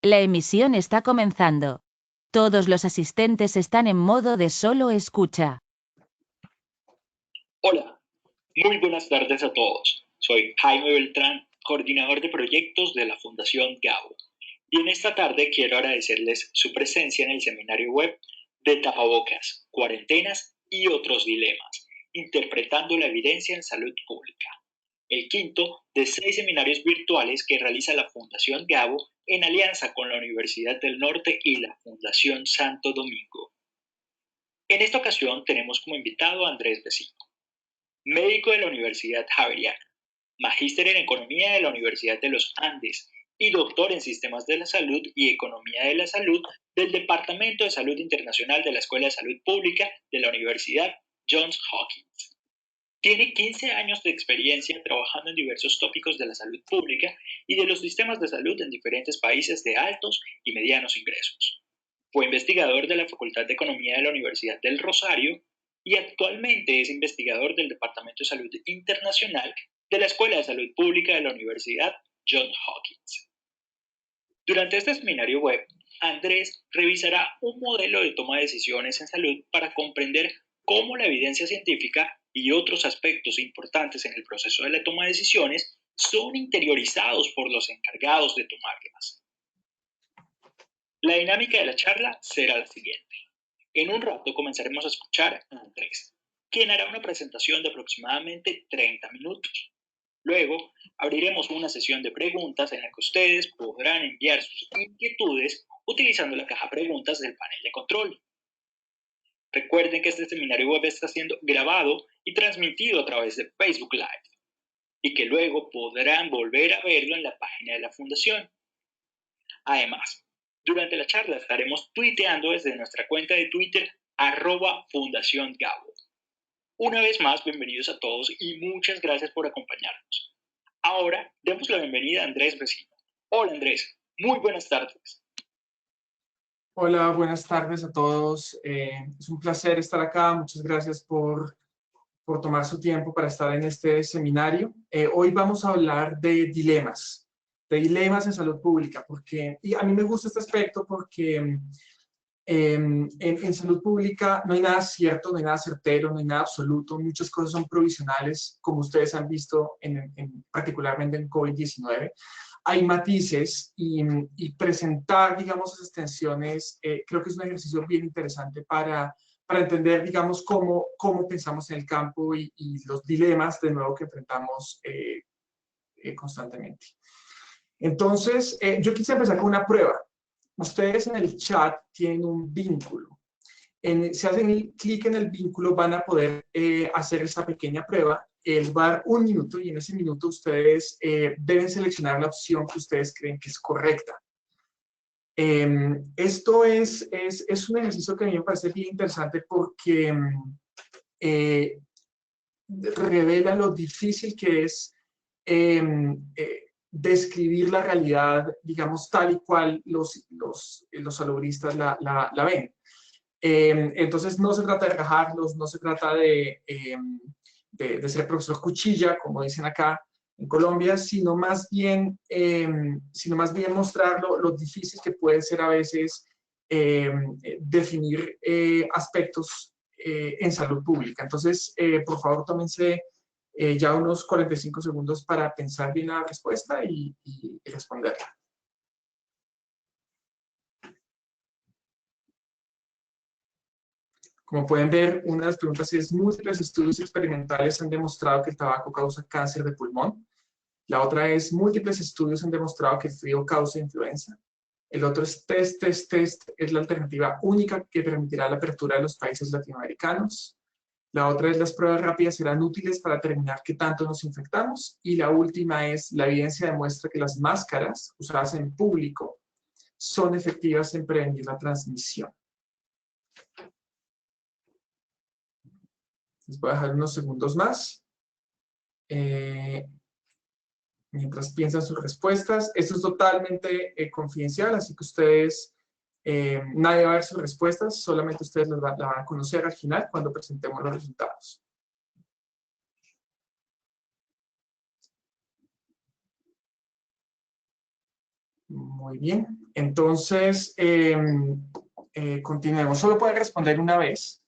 La emisión está comenzando. Todos los asistentes están en modo de solo escucha. Hola, muy buenas tardes a todos. Soy Jaime Beltrán, coordinador de proyectos de la Fundación Gabo. Y en esta tarde quiero agradecerles su presencia en el seminario web de Tapabocas, Cuarentenas y otros dilemas, interpretando la evidencia en salud pública. El quinto de 6 seminarios virtuales que realiza la Fundación Gabo en alianza con la Universidad del Norte y la Fundación Santo Domingo. En esta ocasión tenemos como invitado a Andrés Vecino, médico de la Universidad Javeriana, magíster en Economía de la Universidad de los Andes y doctor en Sistemas de la Salud y Economía de la Salud del Departamento de Salud Internacional de la Escuela de Salud Pública de la Universidad Johns Hopkins. Tiene 15 años de experiencia trabajando en diversos tópicos de la salud pública y de los sistemas de salud en diferentes países de altos y medianos ingresos. Fue investigador de la Facultad de Economía de la Universidad del Rosario y actualmente es investigador del Departamento de Salud Internacional de la Escuela de Salud Pública de la Universidad Johns Hopkins. Durante este seminario web, Andrés revisará un modelo de toma de decisiones en salud para comprender cómo la evidencia científica y otros aspectos importantes en el proceso de la toma de decisiones son interiorizados por los encargados de tomarlas. La dinámica de la charla será la siguiente. En un rato comenzaremos a escuchar a Andrés, quien hará una presentación de aproximadamente 30 minutos. Luego, abriremos una sesión de preguntas en la que ustedes podrán enviar sus inquietudes utilizando la caja preguntas del panel de control. Recuerden que este seminario web está siendo grabado y transmitido a través de Facebook Live y que luego podrán volver a verlo en la página de la Fundación. Además, durante la charla estaremos tuiteando desde nuestra cuenta de Twitter @FundaciónGabo. Una vez más, bienvenidos a todos y muchas gracias por acompañarnos. Ahora, demos la bienvenida a Andrés Vecino. Hola Andrés, muy buenas tardes. Hola, buenas tardes a todos. Es un placer estar acá. Muchas gracias por tomar su tiempo para estar en este seminario. Hoy vamos a hablar de dilemas en salud pública, y a mí me gusta este aspecto porque en salud pública no hay nada cierto, no hay nada certero, no hay nada absoluto. Muchas cosas son provisionales, como ustedes han visto particularmente en COVID-19. Hay matices y presentar, digamos, esas tensiones, creo que es un ejercicio bien interesante para entender, digamos, cómo pensamos en el campo y los dilemas, de nuevo, que enfrentamos constantemente. Entonces, yo quise empezar con una prueba. Ustedes en el chat tienen un vínculo. Si hacen clic en el vínculo, van a poder hacer esa pequeña prueba. Él va a dar 1 minuto y en ese minuto ustedes deben seleccionar la opción que ustedes creen que es correcta. Esto es un ejercicio que a mí me parece bien interesante porque revela lo difícil que es describir la realidad, digamos, tal y cual los salubristas la ven. Entonces, no se trata de rajarlos, no se trata de ser profesor cuchilla, como dicen acá en Colombia, sino más bien mostrar lo difícil que puede ser a veces definir aspectos en salud pública. Entonces, por favor, tómense ya unos 45 segundos para pensar bien la respuesta y responderla. Como pueden ver, una de las preguntas es: múltiples estudios experimentales han demostrado que el tabaco causa cáncer de pulmón. La otra es: múltiples estudios han demostrado que el frío causa influenza. El otro es: test es la alternativa única que permitirá la apertura de los países latinoamericanos. La otra es: las pruebas rápidas serán útiles para determinar qué tanto nos infectamos. Y la última es: la evidencia demuestra que las máscaras usadas en público son efectivas en prevenir la transmisión. Les voy a dejar unos segundos más. Mientras piensan sus respuestas. Esto es totalmente confidencial, así que ustedes, nadie va a ver sus respuestas, solamente ustedes la van a conocer al final cuando presentemos los resultados. Muy bien. Entonces, continuemos. Solo puede responder una vez.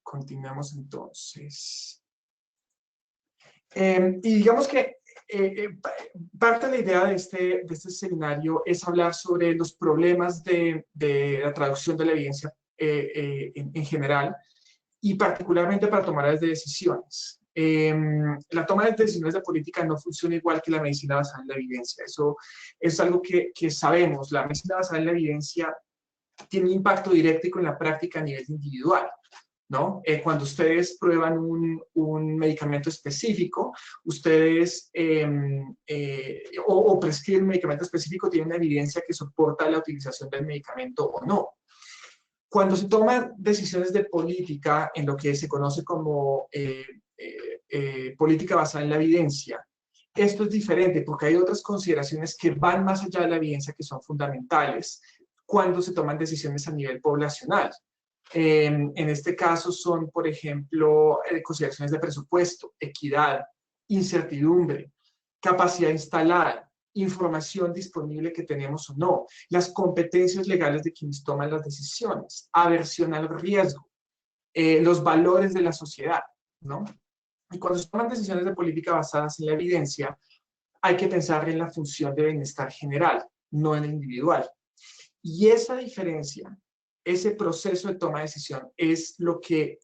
Continuemos entonces. Y digamos que parte de la idea de este seminario es hablar sobre los problemas de la traducción de la evidencia en general y particularmente para tomar las decisiones. La toma de decisiones de política no funciona igual que la medicina basada en la evidencia. Eso es algo que sabemos. La medicina basada en la evidencia tiene un impacto directo en la práctica a nivel individual, ¿no? Cuando ustedes prueban un medicamento específico, ustedes o prescriben un medicamento específico, tienen una evidencia que soporta la utilización del medicamento o no. Cuando se toman decisiones de política en lo que se conoce como política basada en la evidencia, esto es diferente porque hay otras consideraciones que van más allá de la evidencia que son fundamentales cuando se toman decisiones a nivel poblacional. En este caso son, por ejemplo, consideraciones de presupuesto, equidad, incertidumbre, capacidad instalada, información disponible que tenemos o no, las competencias legales de quienes toman las decisiones, aversión al riesgo, los valores de la sociedad, ¿no? Y cuando se toman decisiones de política basadas en la evidencia, hay que pensar en la función de bienestar general, no en la individual. Y esa diferencia, ese proceso de toma de decisión es lo que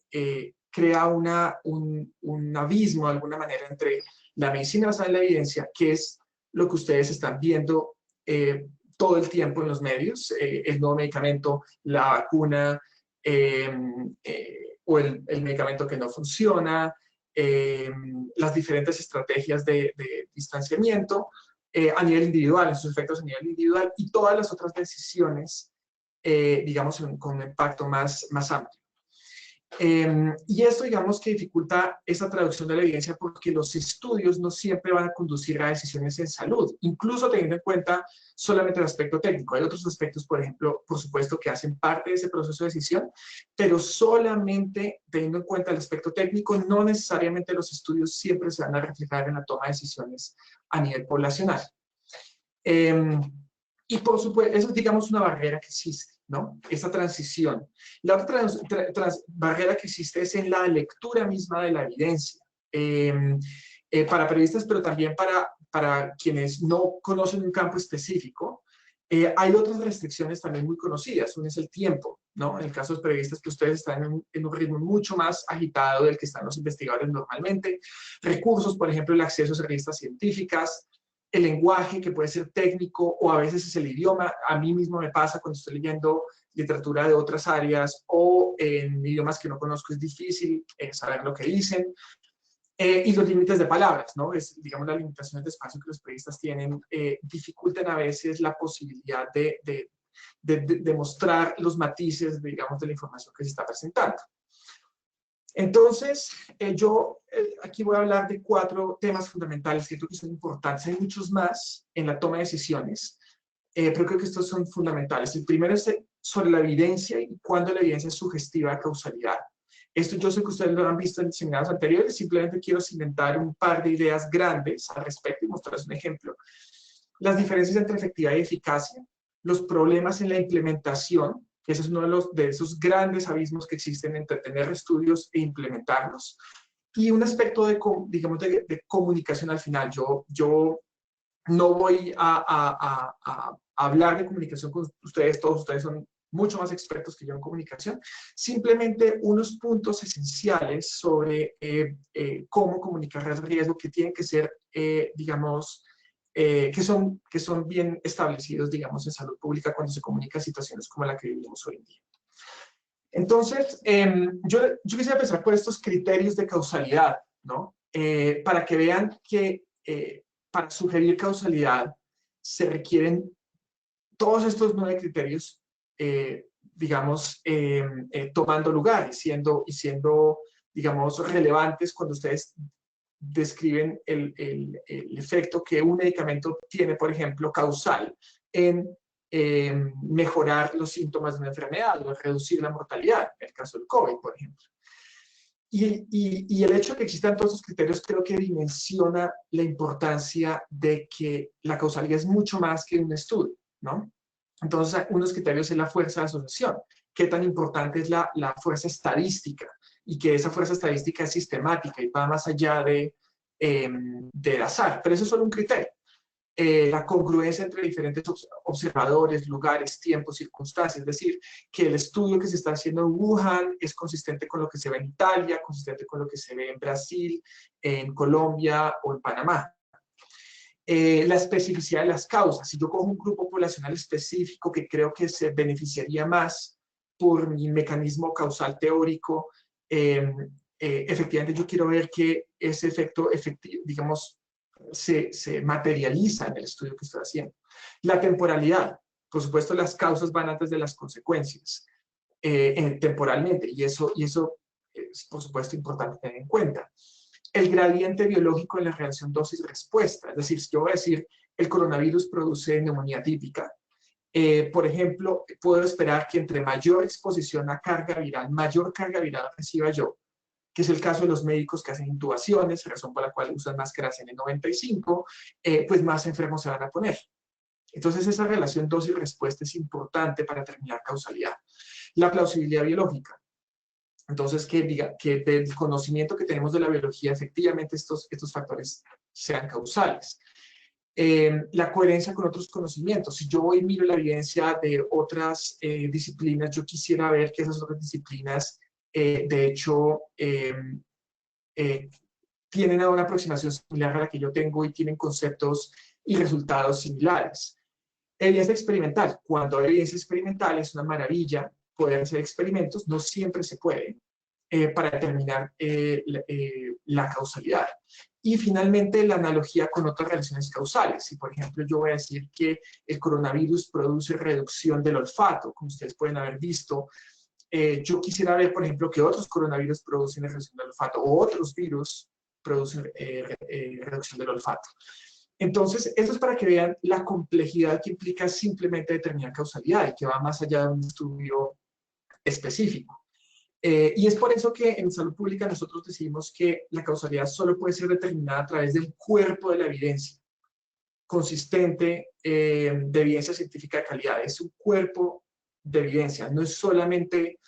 crea un abismo de alguna manera entre la medicina basada en la evidencia, que es lo que ustedes están viendo todo el tiempo en los medios, el nuevo medicamento, la vacuna o el medicamento que no funciona, las diferentes estrategias de distanciamiento, a nivel individual, en sus efectos a nivel individual y todas las otras decisiones, digamos, con un impacto más amplio. Y esto, digamos, que dificulta esa traducción de la evidencia porque los estudios no siempre van a conducir a decisiones en salud, incluso teniendo en cuenta solamente el aspecto técnico. Hay otros aspectos, por ejemplo, por supuesto, que hacen parte de ese proceso de decisión, pero solamente teniendo en cuenta el aspecto técnico, no necesariamente los estudios siempre se van a reflejar en la toma de decisiones a nivel poblacional. Y por supuesto, eso es, digamos, una barrera que existe, ¿no? Esa transición. La otra barrera que existe es en la lectura misma de la evidencia. Para periodistas, pero también para quienes no conocen un campo específico, hay otras restricciones también muy conocidas. Una es el tiempo, ¿no? En el caso de los periodistas, que ustedes están en un ritmo mucho más agitado del que están los investigadores normalmente. Recursos, por ejemplo, el acceso a revistas científicas, el lenguaje, que puede ser técnico, o a veces es el idioma. A mí mismo me pasa cuando estoy leyendo literatura de otras áreas o en idiomas que no conozco, es difícil saber lo que dicen. Y los límites de palabras, ¿no? Digamos, las limitaciones de espacio que los periodistas tienen dificultan a veces la posibilidad de mostrar los matices, digamos, de la información que se está presentando. Entonces, yo aquí voy a hablar de 4 temas fundamentales que creo que son importantes. Hay muchos más en la toma de decisiones, pero creo que estos son fundamentales. El primero es sobre la evidencia y cuándo la evidencia es sugestiva de causalidad. Esto yo sé que ustedes lo han visto en seminarios anteriores, simplemente quiero cimentar un par de ideas grandes al respecto y mostrarles un ejemplo. Las diferencias entre efectividad y eficacia, los problemas en la implementación, ese es uno de esos grandes abismos que existen entre tener estudios e implementarlos. Y un aspecto digamos, de comunicación al final. Yo no voy a hablar de comunicación con ustedes, todos ustedes son mucho más expertos que yo en comunicación. Simplemente unos puntos esenciales sobre cómo comunicar el riesgo que tienen que ser, digamos, que son bien establecidos, digamos, en salud pública cuando se comunican situaciones como la que vivimos hoy en día. Entonces, yo quisiera empezar por estos criterios de causalidad, ¿no? Para que vean que para sugerir causalidad se requieren todos estos 9 criterios, digamos, tomando lugar y siendo, digamos, relevantes cuando ustedes describen el efecto que un medicamento tiene, por ejemplo, causal en mejorar los síntomas de una enfermedad o reducir la mortalidad, en el caso del COVID, por ejemplo. Y el hecho de que existan todos esos criterios creo que dimensiona la importancia de que la causalidad es mucho más que un estudio, ¿no? Entonces, unos criterios es la fuerza de asociación. ¿Qué tan importante es la fuerza estadística? Y que esa fuerza estadística es sistemática y va más allá del azar. Pero eso es solo un criterio. La congruencia entre diferentes observadores, lugares, tiempos, circunstancias, es decir, que el estudio que se está haciendo en Wuhan es consistente con lo que se ve en Italia, consistente con lo que se ve en Brasil, en Colombia o en Panamá. La especificidad de las causas. Si yo cojo un grupo poblacional específico que creo que se beneficiaría más por mi mecanismo causal teórico, efectivamente yo quiero ver que ese efecto efectivo, digamos, se materializa en el estudio que estoy haciendo. La temporalidad. Por supuesto, las causas van antes de las consecuencias temporalmente, y eso es, por supuesto, importante tener en cuenta. El gradiente biológico en la reacción dosis-respuesta. Es decir, si yo voy a decir el coronavirus produce neumonía típica, por ejemplo, puedo esperar que entre mayor exposición a carga viral, mayor carga viral reciba yo, que es el caso de los médicos que hacen intubaciones, razón por la cual usan máscaras N95, pues más enfermos se van a poner. Entonces, esa relación dosis-respuesta es importante para determinar causalidad. La plausibilidad biológica. Entonces, que diga que del conocimiento que tenemos de la biología, efectivamente estos factores sean causales. La coherencia con otros conocimientos. Si yo hoy miro la evidencia de otras disciplinas, yo quisiera ver que esas otras disciplinas, de hecho, tienen una aproximación similar a la que yo tengo y tienen conceptos y resultados similares. Evidencia experimental. Cuando hay evidencia experimental es una maravilla poder hacer experimentos, no siempre se puede, para determinar la causalidad. Y finalmente, la analogía con otras relaciones causales. Si, por ejemplo, yo voy a decir que el coronavirus produce reducción del olfato, como ustedes pueden haber visto, yo quisiera ver, por ejemplo, que otros coronavirus producen reducción del olfato o otros virus producen reducción del olfato. Entonces, esto es para que vean la complejidad que implica simplemente determinar causalidad y que va más allá de un estudio específico. Y es por eso que en salud pública nosotros decimos que la causalidad solo puede ser determinada a través del cuerpo de la evidencia consistente de evidencia científica de calidad. Es un cuerpo de evidencia, no es solamente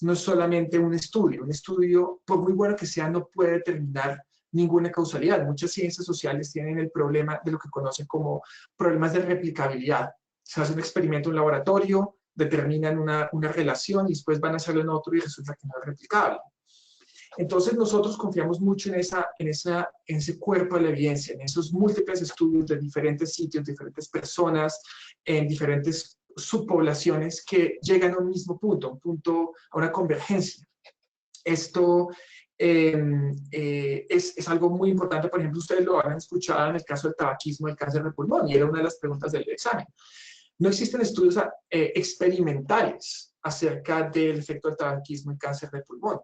un estudio. Un estudio, por muy bueno que sea, no puede determinar ninguna causalidad. Muchas ciencias sociales tienen el problema de lo que conocen como problemas de replicabilidad. Se hace un experimento en un laboratorio, determinan una relación y después van a hacerlo en otro y resulta que no es replicable. Entonces nosotros confiamos mucho en ese cuerpo de la evidencia, en esos múltiples estudios de diferentes sitios, diferentes personas, en diferentes subpoblaciones que llegan a un mismo punto, a una convergencia. Esto es algo muy importante. Por ejemplo, ustedes lo han escuchado en el caso del tabaquismo, el cáncer de pulmón, y era una de las preguntas del examen. No existen estudios experimentales acerca del efecto del tabaquismo en cáncer de pulmón,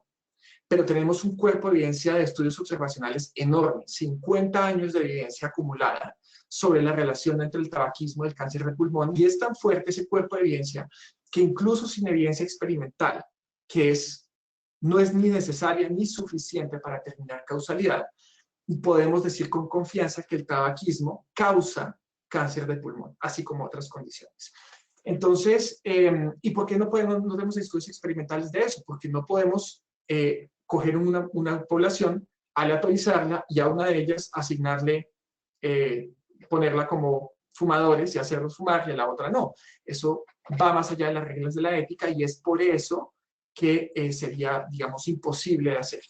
pero tenemos un cuerpo de evidencia de estudios observacionales enorme, 50 años de evidencia acumulada sobre la relación entre el tabaquismo y el cáncer de pulmón, y es tan fuerte ese cuerpo de evidencia que incluso sin evidencia experimental, que no es ni necesaria ni suficiente para determinar causalidad, podemos decir con confianza que el tabaquismo causa cáncer de pulmón, así como otras condiciones. Entonces, ¿y por qué no tenemos estudios experimentales de eso? Porque no podemos coger una población, aleatorizarla y a una de ellas asignarle, ponerla como fumadores y hacerlos fumar y a la otra no. Eso va más allá de las reglas de la ética y es por eso que sería, digamos, imposible de hacer.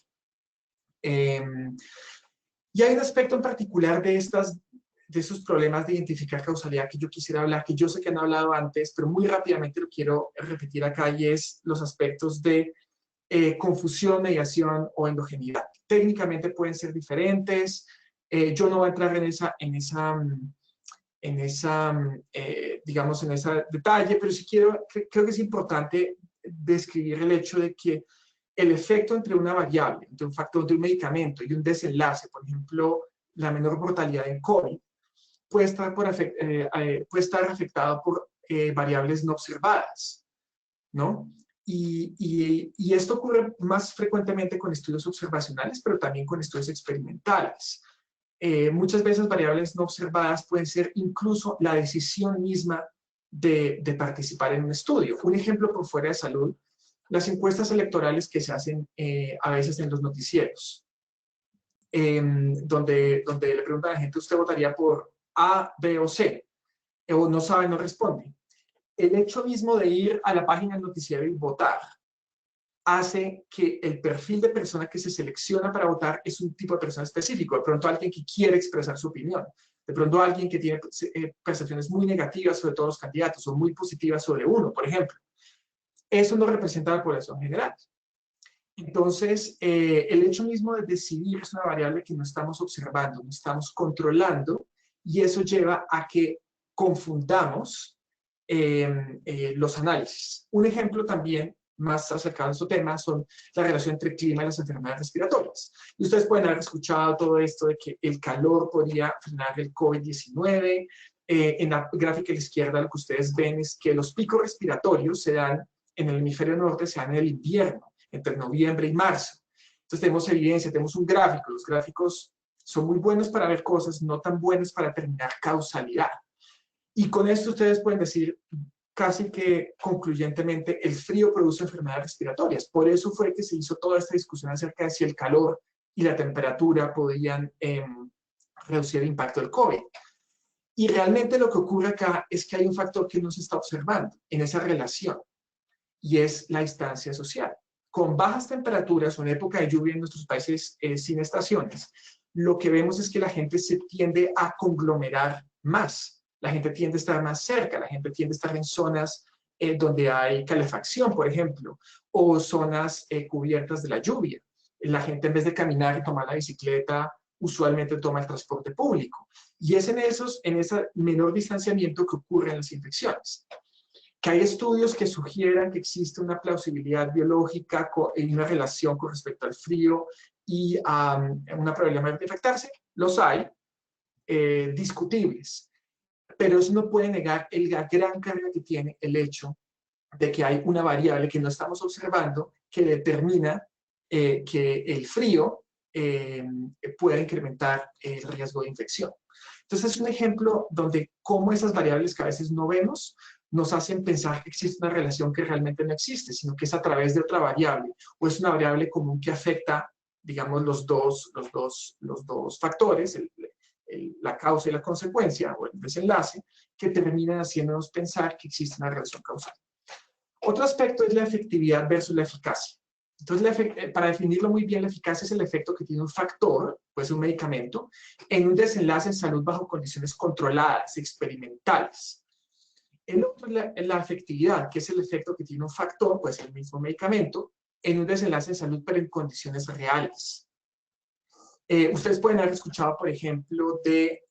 Y hay un aspecto en particular de esos problemas de identificar causalidad que yo quisiera hablar, que yo sé que han hablado antes, pero muy rápidamente lo quiero repetir acá, y es los aspectos de confusión, mediación o endogeneidad. Técnicamente pueden ser diferentes. Yo no voy a entrar digamos, en ese detalle, pero sí creo que es importante describir el hecho de que el efecto entre una variable, entre un factor de un medicamento y un desenlace, por ejemplo, la menor mortalidad en COVID, puede estar afectado por variables no observadas, ¿no? Y esto ocurre más frecuentemente con estudios observacionales, pero también con estudios experimentales. Muchas veces variables no observadas pueden ser incluso la decisión misma de participar en un estudio. Un ejemplo por fuera de salud, las encuestas electorales que se hacen a veces en los noticieros, donde le preguntan a la gente, ¿usted votaría por A, B o C? O no sabe, no responde. El hecho mismo de ir a la página del noticiero y votar hace que el perfil de persona que se selecciona para votar es un tipo de persona específico. De pronto alguien que quiere expresar su opinión. De pronto alguien que tiene percepciones muy negativas sobre todos los candidatos o muy positivas sobre uno, por ejemplo. Eso no representa la población general. Entonces, el hecho mismo de decidir es una variable que no estamos observando, no estamos controlando, y eso lleva a que confundamos los análisis. Un ejemplo también más acercado a este tema son la relación entre el clima y las enfermedades respiratorias. Y ustedes pueden haber escuchado todo esto de que el calor podría frenar el COVID-19. En la gráfica a la izquierda lo que ustedes ven es que los picos respiratorios se dan en el hemisferio norte, se dan en el invierno, entre noviembre y marzo. Entonces tenemos evidencia, tenemos un gráfico. Los gráficos son muy buenos para ver cosas, no tan buenos para determinar causalidad. Y con esto ustedes pueden decir casi que concluyentemente, el frío produce enfermedades respiratorias. Por eso fue que se hizo toda esta discusión acerca de si el calor y la temperatura podían reducir el impacto del COVID. Y realmente lo que ocurre acá es que hay un factor que no se está observando en esa relación, y es la distancia social. Con bajas temperaturas o en época de lluvia en nuestros países sin estaciones, lo que vemos es que la gente se tiende a conglomerar más. La gente tiende a estar más cerca, la gente tiende a estar en zonas donde hay calefacción, por ejemplo, o zonas cubiertas de la lluvia. La gente, en vez de caminar y tomar la bicicleta, usualmente toma el transporte público. Y es en ese menor distanciamiento que ocurren las infecciones. Que hay estudios que sugieran que existe una plausibilidad biológica y una relación con respecto al frío y una probabilidad mayor de infectarse, los hay, discutibles. Pero eso no puede negar la gran carga que tiene el hecho de que hay una variable que no estamos observando que determina que el frío pueda incrementar el riesgo de infección. Entonces es un ejemplo donde cómo esas variables que a veces no vemos nos hacen pensar que existe una relación que realmente no existe, sino que es a través de otra variable, o es una variable común que afecta, digamos, los dos factores, la causa y la consecuencia, o el desenlace, que terminan haciéndonos pensar que existe una relación causal. Otro aspecto es la efectividad versus la eficacia. Entonces, para definirlo muy bien, la eficacia es el efecto que tiene un factor, pues un medicamento, en un desenlace en salud bajo condiciones controladas, experimentales. El otro es la efectividad, que es el efecto que tiene un factor, pues el mismo medicamento, en un desenlace en salud, pero en condiciones reales. Ustedes pueden haber escuchado, por ejemplo, de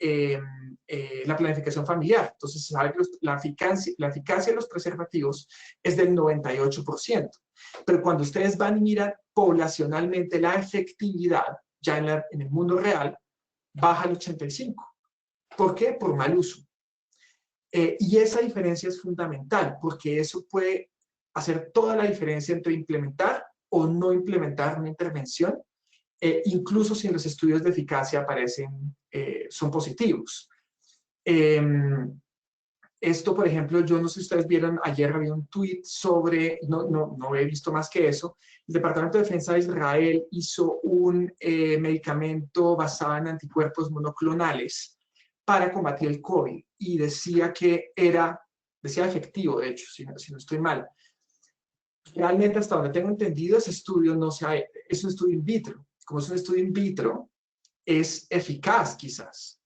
la planificación familiar. Entonces, se sabe que la eficacia de los preservativos es del 98%. Pero cuando ustedes van y miran poblacionalmente la efectividad, ya en el mundo real, baja al 85%. ¿Por qué? Por mal uso. Y esa diferencia es fundamental, porque eso puede hacer toda la diferencia entre implementar o no implementar una intervención, incluso si en los estudios de eficacia son positivos. Esto, por ejemplo, yo no sé si ustedes vieron, ayer había un tweet sobre, no he visto más que eso, el Departamento de Defensa de Israel hizo un medicamento basado en anticuerpos monoclonales para combatir el COVID, y decía que decía efectivo, de hecho, si no estoy mal. Realmente, hasta donde tengo entendido, ese estudio es un estudio in vitro. Como es un estudio in vitro, es eficaz quizás.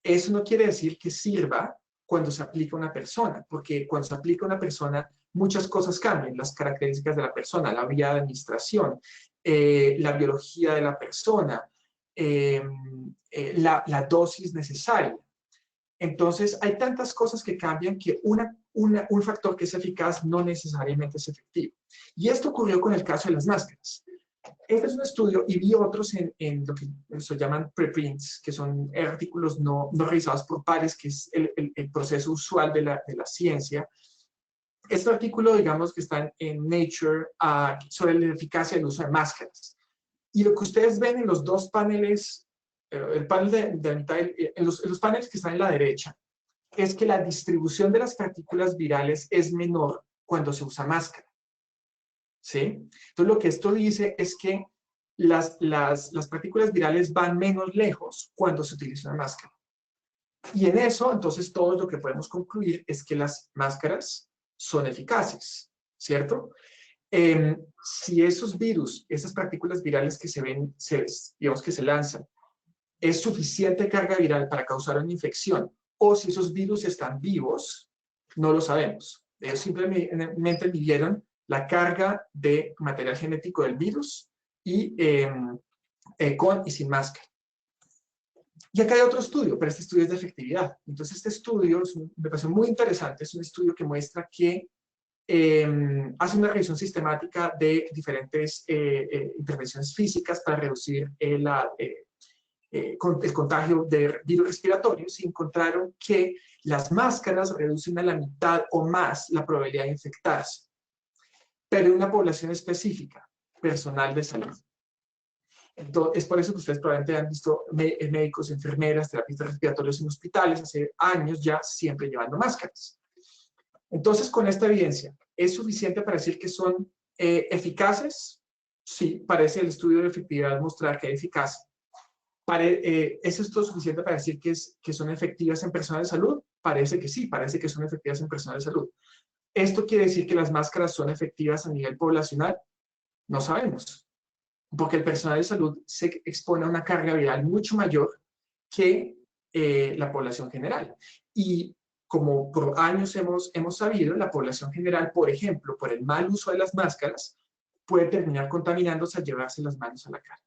Eso no quiere decir que sirva cuando se aplica a una persona, porque cuando se aplica a una persona, muchas cosas cambian, las características de la persona, la vía de administración, la biología de la persona, la dosis necesaria. Entonces, hay tantas cosas que cambian que un factor que es eficaz no necesariamente es efectivo. Y esto ocurrió con el caso de las máscaras. Este es un estudio, y vi otros en lo que se llaman preprints, que son artículos no revisados por pares, que es el proceso usual de la ciencia, Este artículo, digamos, que está en Nature sobre la eficacia del uso de máscaras. Y lo que ustedes ven en los dos paneles, el panel de la mitad, en los paneles que están en la derecha, es que la distribución de las partículas virales es menor cuando se usa máscara. ¿Sí? Entonces, lo que esto dice es que las partículas virales van menos lejos cuando se utiliza una máscara. Y en eso, entonces, todo lo que podemos concluir es que las máscaras son eficaces, ¿cierto? Si esos virus, esas partículas virales que se ven, digamos que se lanzan, es suficiente carga viral para causar una infección, o si esos virus están vivos, no lo sabemos. Ellos simplemente midieron la carga de material genético del virus y con y sin máscara. Y acá hay otro estudio, pero este estudio es de efectividad. Entonces, este estudio me parece muy interesante. Es un estudio que muestra que hace una revisión sistemática de diferentes intervenciones físicas para reducir el contagio de virus respiratorios y encontraron que las máscaras reducen a la mitad o más la probabilidad de infectarse, pero en una población específica, personal de salud. Entonces, es por eso que ustedes probablemente han visto médicos, enfermeras, terapistas respiratorios en hospitales hace años ya siempre llevando máscaras. Entonces, con esta evidencia, ¿es suficiente para decir que son eficaces? Sí, parece el estudio de efectividad mostrar que es eficaz. ¿Es esto suficiente para decir que son efectivas en personas de salud? Parece que sí, parece que son efectivas en personas de salud. ¿Esto quiere decir que las máscaras son efectivas a nivel poblacional? No sabemos, porque el personal de salud se expone a una carga viral mucho mayor que la población general. Y como por años hemos sabido, la población general, por ejemplo, por el mal uso de las máscaras, puede terminar contaminándose al llevarse las manos a la cara.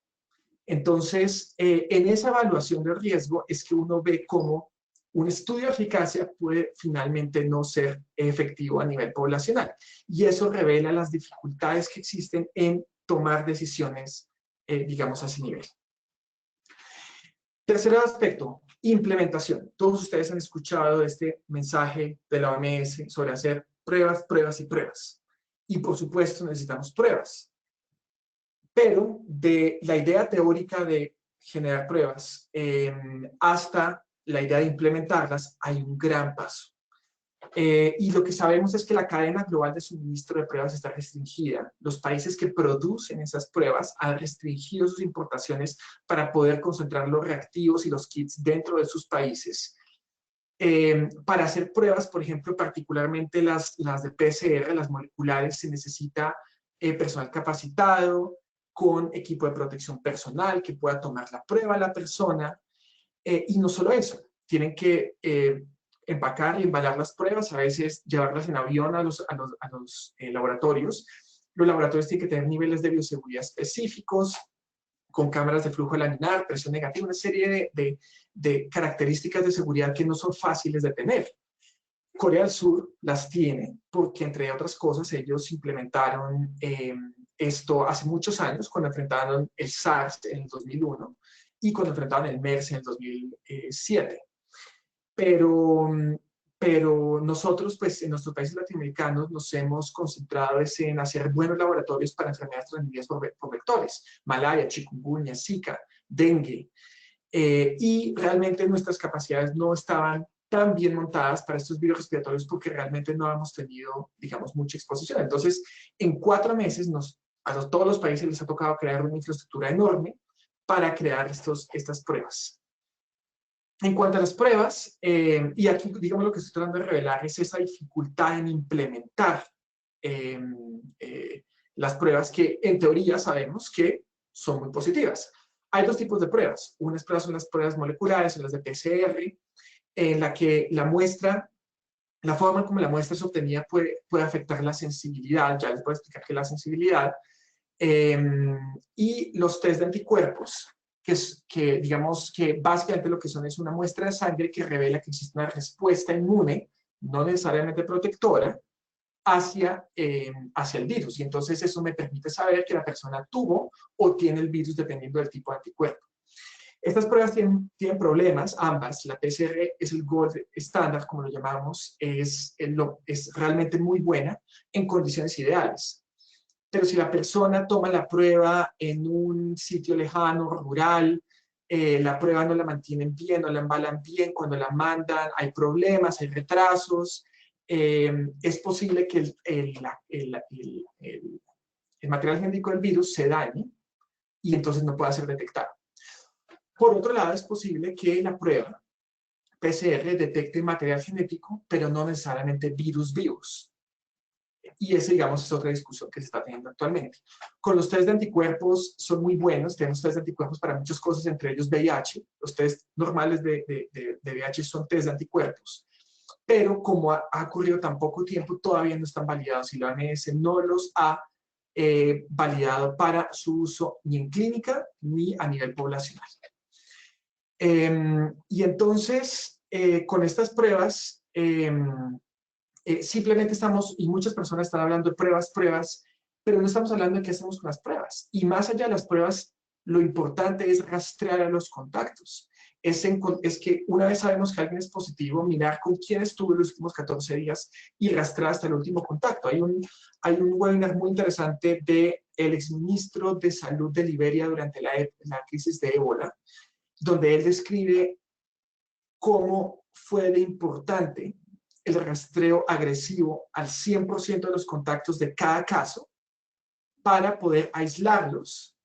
Entonces, en esa evaluación de riesgo es que uno ve cómo un estudio de eficacia puede finalmente no ser efectivo a nivel poblacional. Y eso revela las dificultades que existen en tomar decisiones, digamos, a ese nivel. Tercer aspecto, implementación. Todos ustedes han escuchado este mensaje de la OMS sobre hacer pruebas, pruebas y pruebas. Y por supuesto necesitamos pruebas. Pero de la idea teórica de generar pruebas hasta la idea de implementarlas hay un gran paso. Y lo que sabemos es que la cadena global de suministro de pruebas está restringida. Los países que producen esas pruebas han restringido sus importaciones para poder concentrar los reactivos y los kits dentro de sus países. Para hacer pruebas, por ejemplo, particularmente las de PCR, las moleculares, se necesita personal capacitado, con equipo de protección personal que pueda tomar la prueba a la persona. Y no solo eso, tienen que empacar y embalar las pruebas, a veces llevarlas en avión a los laboratorios. Los laboratorios tienen que tener niveles de bioseguridad específicos, con cámaras de flujo laminar, presión negativa, una serie de características de seguridad que no son fáciles de tener. Corea del Sur las tiene porque, entre otras cosas, ellos implementaron esto hace muchos años, cuando enfrentaron el SARS en el 2001 y cuando enfrentaron el MERS en el 2007. Pero nosotros, pues, en nuestros países latinoamericanos nos hemos concentrado en hacer buenos laboratorios para enfermedades transmitidas por vectores, malaria, chikungunya, zika, dengue, y realmente nuestras capacidades no estaban tan bien montadas para estos virus respiratorios porque realmente no hemos tenido, digamos, mucha exposición. Entonces, en 4 meses a todos los países les ha tocado crear una infraestructura enorme para crear estas pruebas. En cuanto a las pruebas, y aquí, digamos, lo que estoy tratando de revelar es esa dificultad en implementar las pruebas que, en teoría, sabemos que son muy positivas. Hay 2 tipos de pruebas. Unas pruebas son las pruebas moleculares, son las de PCR, en la que la muestra, la forma como la muestra es obtenida puede afectar la sensibilidad. Ya les voy a explicar qué es la sensibilidad. Y los test de anticuerpos, que digamos que básicamente lo que son es una muestra de sangre que revela que existe una respuesta inmune, no necesariamente protectora, hacia el virus. Y entonces eso me permite saber que la persona tuvo o tiene el virus dependiendo del tipo de anticuerpo. Estas pruebas tienen problemas, ambas. La PCR es el gold estándar, como lo llamamos, es realmente muy buena en condiciones ideales. Pero si la persona toma la prueba en un sitio lejano, rural, la prueba no la mantienen bien, no la embalan bien, cuando la mandan hay problemas, hay retrasos, es posible que el material genético del virus se dañe y entonces no pueda ser detectado. Por otro lado, es posible que la prueba PCR detecte material genético, pero no necesariamente virus vivos. Y esa, digamos, es otra discusión que se está teniendo actualmente. Con los test de anticuerpos son muy buenos, tenemos test de anticuerpos para muchas cosas, entre ellos VIH. Los test normales de VIH son test de anticuerpos. Pero como ha ocurrido tan poco tiempo, todavía no están validados y la OMS no los ha validado para su uso ni en clínica ni a nivel poblacional. Y entonces, con estas pruebas, simplemente estamos, y muchas personas están hablando de pruebas, pero no estamos hablando de qué hacemos con las pruebas. Y más allá de las pruebas, lo importante es rastrear a los contactos. Es que una vez sabemos que alguien es positivo, mirar con quién estuvo los últimos 14 días y rastrear hasta el último contacto. Hay un webinar muy interesante del exministro de Salud de Liberia durante la crisis de ébola, donde él describe cómo fue de importante el rastreo agresivo al 100% de los contactos de cada caso para poder aislarlos,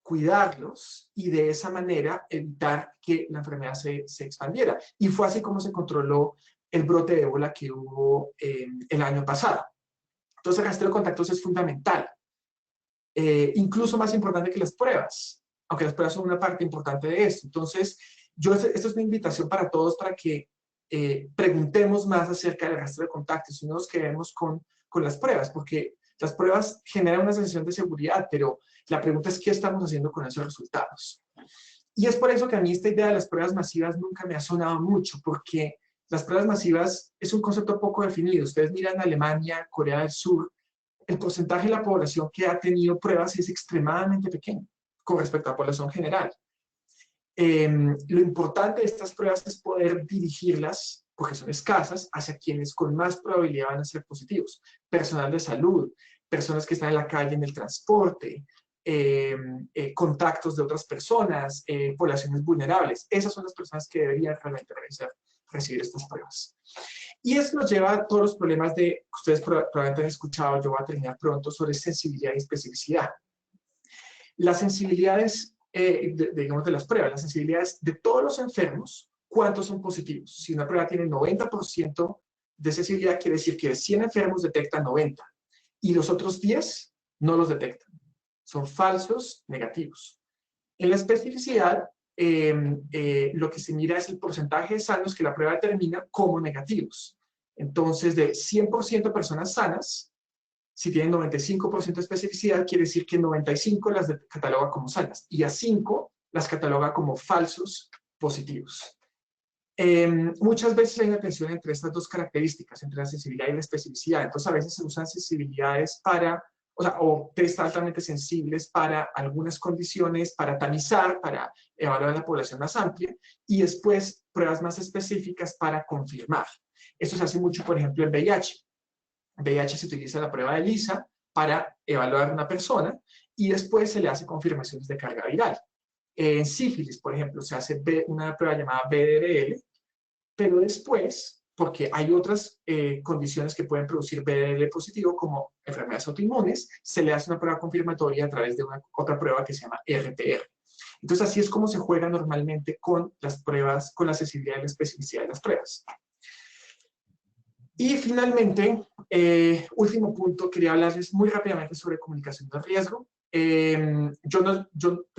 cuidarlos y de esa manera evitar que la enfermedad se expandiera. Y fue así como se controló el brote de ébola que hubo el año pasado. Entonces el rastreo de contactos es fundamental, incluso más importante que las pruebas, aunque las pruebas son una parte importante de esto. Entonces, esto es una invitación para todos para que preguntemos más acerca del rastreo de contactos y no nos quedemos con las pruebas, porque las pruebas generan una sensación de seguridad, pero la pregunta es qué estamos haciendo con esos resultados. Y es por eso que a mí esta idea de las pruebas masivas nunca me ha sonado mucho, porque las pruebas masivas es un concepto poco definido. Ustedes miran Alemania, Corea del Sur, el porcentaje de la población que ha tenido pruebas es extremadamente pequeño con respecto a la población general. Lo importante de estas pruebas es poder dirigirlas, porque son escasas, hacia quienes con más probabilidad van a ser positivos. Personal de salud, personas que están en la calle, en el transporte, contactos de otras personas, poblaciones vulnerables. Esas son las personas que deberían realmente recibir estas pruebas. Y eso nos lleva a todos los problemas que ustedes probablemente han escuchado, yo voy a terminar pronto, sobre sensibilidad y especificidad. Las sensibilidades, digamos, de las pruebas, las sensibilidades de todos los enfermos, ¿cuántos son positivos? Si una prueba tiene 90% de sensibilidad, quiere decir que de 100 enfermos detecta 90, y los otros 10 no los detectan. Son falsos negativos. En la especificidad, lo que se mira es el porcentaje de sanos que la prueba determina como negativos. Entonces, de 100% personas sanas, si tienen 95% de especificidad, quiere decir que 95 las cataloga como sanas y a 5 las cataloga como falsos positivos. Muchas veces hay una tensión entre estas dos características, entre la sensibilidad y la especificidad. Entonces, a veces se usan sensibilidades para, o test altamente sensibles para algunas condiciones, para tamizar, para evaluar a la población más amplia, y después pruebas más específicas para confirmar. Esto se hace mucho, por ejemplo, en VIH. En VIH se utiliza la prueba de ELISA para evaluar a una persona y después se le hace confirmaciones de carga viral. En sífilis, por ejemplo, se hace una prueba llamada BDRL, pero después, porque hay otras condiciones que pueden producir BDRL positivo, como enfermedades autoinmunes, se le hace una prueba confirmatoria a través de otra prueba que se llama RTR. Entonces, así es como se juega normalmente con las pruebas, con la sensibilidad y la especificidad de las pruebas. Y finalmente, último punto, quería hablarles muy rápidamente sobre comunicación de riesgo.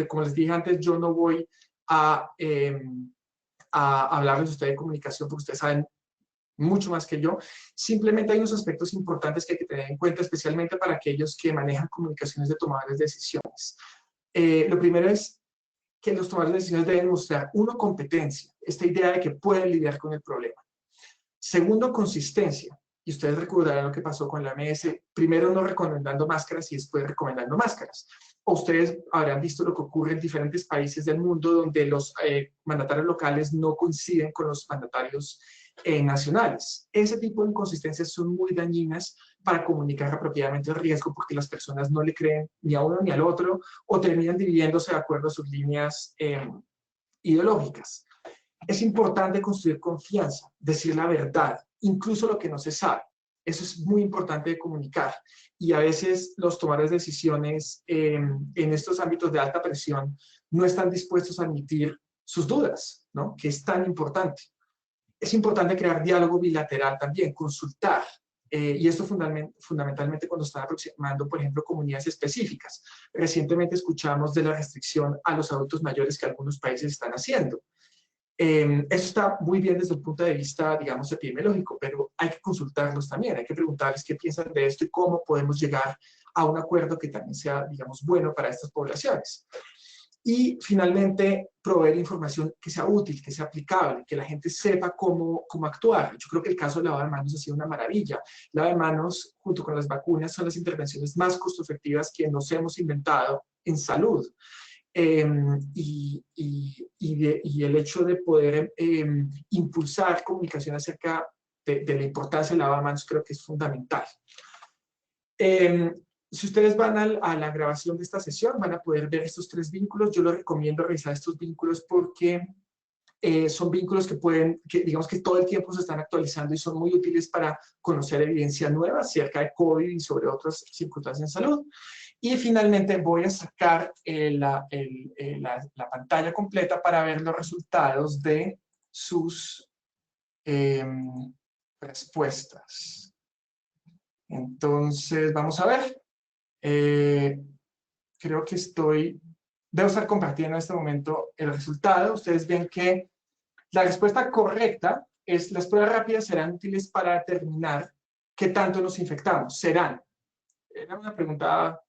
Como les dije antes, yo no voy a hablarles a ustedes de comunicación porque ustedes saben mucho más que yo. Simplemente hay unos aspectos importantes que hay que tener en cuenta, especialmente para aquellos que manejan comunicaciones de tomadores de decisiones. Lo primero es que los tomadores de decisiones deben mostrar, uno, competencia, esta idea de que pueden lidiar con el problema. Segundo, consistencia. Y y ustedes recordarán lo que pasó con la OMS, primero no recomendando máscaras y después recomendando máscaras. O ustedes habrán visto lo que ocurre en diferentes países del mundo donde los mandatarios locales no coinciden con los mandatarios nacionales. Ese tipo de inconsistencias son muy dañinas para comunicar apropiadamente el riesgo porque las personas no le creen ni a uno ni al otro o terminan dividiéndose de acuerdo a sus líneas ideológicas. Es importante construir confianza, decir la verdad, incluso lo que no se sabe. Eso es muy importante de comunicar. Y a veces los tomadores de decisiones en estos ámbitos de alta presión no están dispuestos a admitir sus dudas, ¿no? Que es tan importante. Es importante crear diálogo bilateral también, consultar. Y esto fundamentalmente cuando están aproximando, por ejemplo, comunidades específicas. Recientemente escuchamos de la restricción a los adultos mayores que algunos países están haciendo. Eso está muy bien desde el punto de vista, digamos, epidemiológico, pero hay que consultarlos también, hay que preguntarles qué piensan de esto y cómo podemos llegar a un acuerdo que también sea, digamos, bueno para estas poblaciones. Y finalmente, proveer información que sea útil, que sea aplicable, que la gente sepa cómo actuar. Yo creo que el caso del lavado de manos ha sido una maravilla. El lavado de manos, junto con las vacunas, son las intervenciones más costo efectivas que nos hemos inventado en salud. Y el hecho de poder impulsar comunicación acerca de la importancia del lavado de manos creo que es fundamental. Si ustedes van a la grabación de esta sesión, van a poder ver estos 3 vínculos. Yo les recomiendo revisar estos vínculos porque son vínculos que digamos que todo el tiempo se están actualizando y son muy útiles para conocer evidencia nueva acerca de COVID y sobre otras circunstancias en salud. Y finalmente voy a sacar la pantalla completa para ver los resultados de sus respuestas. Entonces, vamos a ver. Creo que debo estar compartiendo en este momento el resultado. Ustedes ven que la respuesta correcta es: las pruebas rápidas serán útiles para determinar qué tanto nos infectamos. Serán. Era una pregunta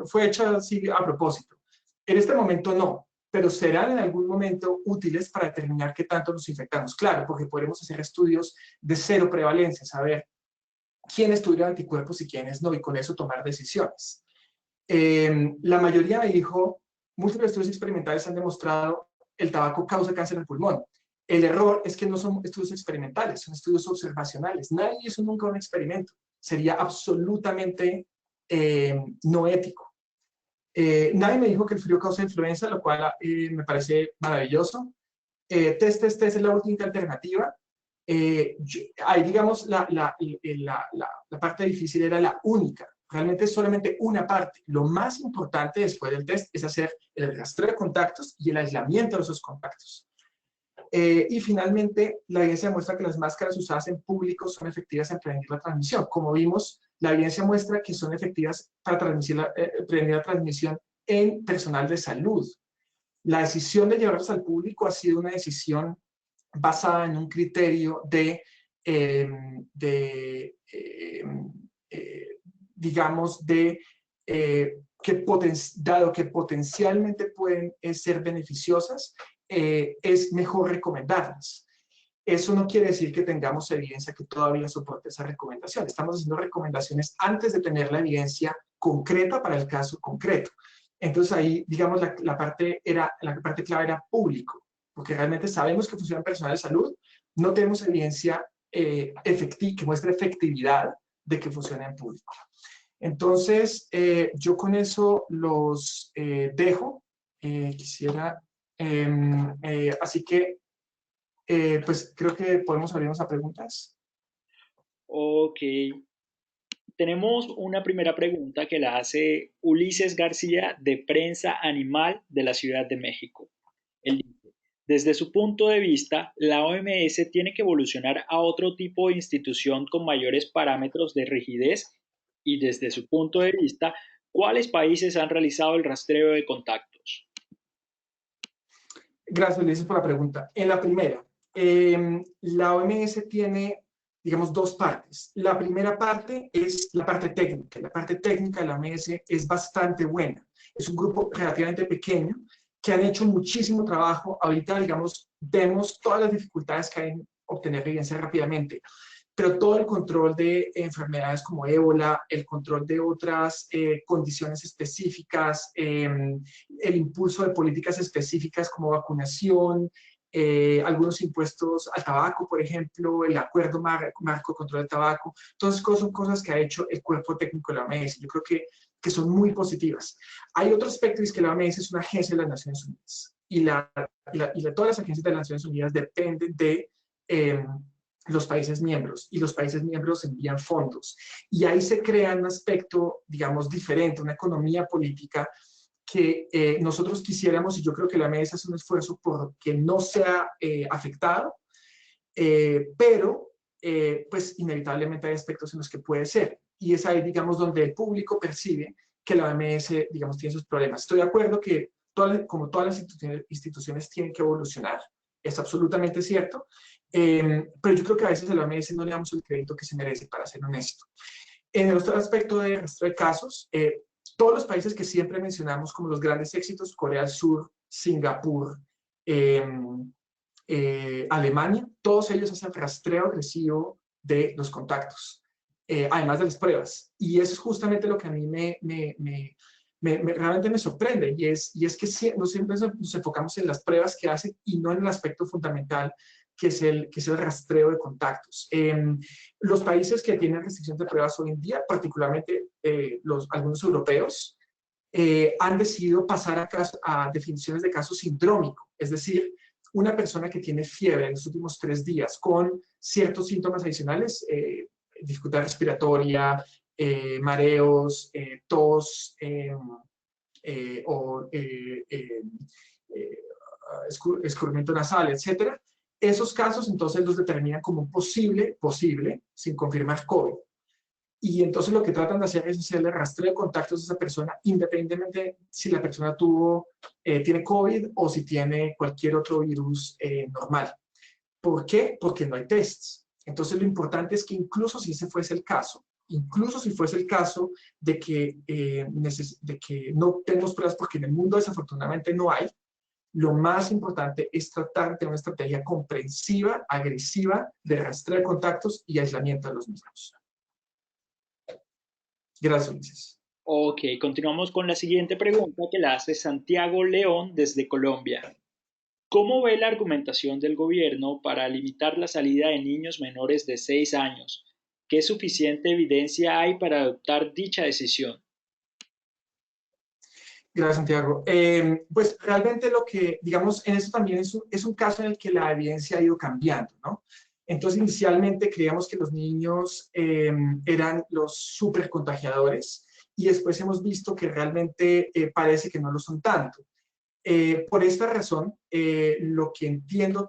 fue hecha así a propósito. En este momento no, pero serán en algún momento útiles para determinar qué tanto nos infectamos. Claro, porque podemos hacer estudios de 0 prevalencia, saber quiénes tuvieron anticuerpos y quiénes no, y con eso tomar decisiones. La mayoría me dijo, múltiples estudios experimentales han demostrado el tabaco causa cáncer en pulmón. El error es que no son estudios experimentales, son estudios observacionales. Nadie hizo nunca un experimento. Sería absolutamente no ético. Nadie me dijo que el frío causa influenza, lo cual me parece maravilloso. Test es la última alternativa. Ahí, digamos, la parte difícil era la única. Realmente es solamente una parte. Lo más importante después del test es hacer el rastreo de contactos y el aislamiento de esos contactos. Y finalmente, la evidencia muestra que las máscaras usadas en público son efectivas en prevenir la transmisión. Como vimos, la evidencia muestra que son efectivas para prevenir la transmisión en personal de salud. La decisión de llevarlos al público ha sido una decisión basada en un criterio dado que potencialmente pueden ser beneficiosas, es mejor recomendarlas. Eso no quiere decir que tengamos evidencia que todavía soporte esa recomendación. Estamos haciendo recomendaciones antes de tener la evidencia concreta para el caso concreto. Entonces ahí, digamos, la parte clave era público, porque realmente sabemos que funciona en personal de salud, no tenemos evidencia que muestre efectividad de que funciona en público. Entonces, yo con eso los dejo. Así que, pues creo que podemos abrirnos a preguntas. Ok. Tenemos una primera pregunta que la hace Ulises García de Prensa Animal de la Ciudad de México. Él dice, desde su punto de vista, la OMS tiene que evolucionar a otro tipo de institución con mayores parámetros de rigidez y desde su punto de vista, ¿cuáles países han realizado el rastreo de contactos? Gracias, Ulises, por la pregunta. En la primera, la OMS tiene, digamos, 2 partes. La primera parte es la parte técnica. La parte técnica de la OMS es bastante buena. Es un grupo relativamente pequeño que han hecho muchísimo trabajo. Ahorita, digamos, vemos todas las dificultades que hay obtener evidencia rápidamente. Pero todo el control de enfermedades como ébola, el control de otras condiciones específicas, el impulso de políticas específicas como vacunación, algunos impuestos al tabaco, por ejemplo, el acuerdo marco de control del tabaco, todas son cosas que ha hecho el cuerpo técnico de la OMS. Yo creo que son muy positivas. Hay otro aspecto, es que la OMS es una agencia de las Naciones Unidas y todas las agencias de las Naciones Unidas dependen de los países miembros, y los países miembros envían fondos. Y ahí se crea un aspecto, digamos, diferente, una economía política que nosotros quisiéramos, y yo creo que la mesa hace un esfuerzo por que no sea afectado, pero pues inevitablemente hay aspectos en los que puede ser. Y es ahí, digamos, donde el público percibe que la OMS, digamos, tiene sus problemas. Estoy de acuerdo que como todas las instituciones tienen que evolucionar, es absolutamente cierto, pero yo creo que a veces a la OMS no le damos el crédito que se merece, para ser honesto. En el otro aspecto de rastro de casos, todos los países que siempre mencionamos como los grandes éxitos, Corea del Sur, Singapur, Alemania, todos ellos hacen rastreo agresivo de los contactos, además de las pruebas. Y eso es justamente lo que a mí realmente me sorprende, y es que no siempre nos enfocamos en las pruebas que hacen y no en el aspecto fundamental que es el rastreo de contactos. Los países que tienen restricciones de pruebas hoy en día, particularmente algunos europeos, han decidido pasar a definiciones de caso sindrómico, es decir, una persona que tiene fiebre en los últimos 3 días con ciertos síntomas adicionales, dificultad respiratoria, mareos, tos o escurrimiento nasal, etcétera. Esos casos entonces los determinan como un posible, sin confirmar COVID. Y entonces lo que tratan de hacer es hacerle rastreo de contactos a esa persona, independientemente si la persona tiene COVID o si tiene cualquier otro virus normal. ¿Por qué? Porque no hay tests. Entonces lo importante es que incluso si ese fuese el caso, de que no tenemos pruebas, porque en el mundo desafortunadamente no hay, lo más importante es tratar de tener una estrategia comprensiva, agresiva, de rastreo de contactos y aislamiento de los mismos. Gracias, Ulises. Ok, continuamos con la siguiente pregunta que la hace Santiago León desde Colombia. ¿Cómo ve la argumentación del gobierno para limitar la salida de niños menores de 6 años? ¿Qué suficiente evidencia hay para adoptar dicha decisión? Gracias, Santiago. Pues realmente lo que, digamos, en esto también es un caso en el que la evidencia ha ido cambiando, ¿no? Entonces, inicialmente creíamos que los niños eran los supercontagiadores, y después hemos visto que realmente parece que no lo son tanto. Por esta razón, lo que entiendo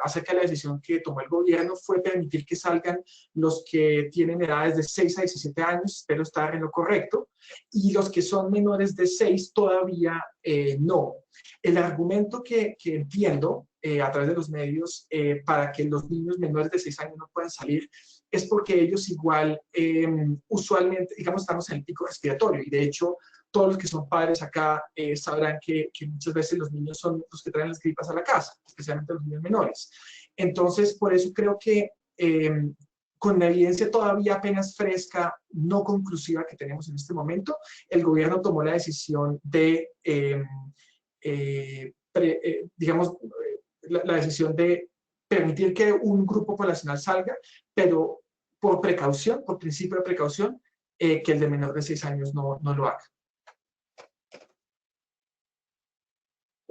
acerca de la decisión que tomó el gobierno fue permitir que salgan los que tienen edades de 6 a 17 años, espero estar en lo correcto, y los que son menores de 6 todavía no. El argumento que entiendo a través de los medios para que los niños menores de 6 años no puedan salir es porque ellos igual, usualmente, digamos, estamos en el pico respiratorio, y de hecho, todos los que son padres acá sabrán que muchas veces los niños son los que traen las gripas a la casa, especialmente los niños menores. Entonces, por eso creo que con la evidencia todavía apenas fresca, no conclusiva que tenemos en este momento, el gobierno tomó la decisión de, digamos, la decisión de permitir que un grupo poblacional salga, pero por precaución, por principio de precaución, que el de menor de 6 años no lo haga.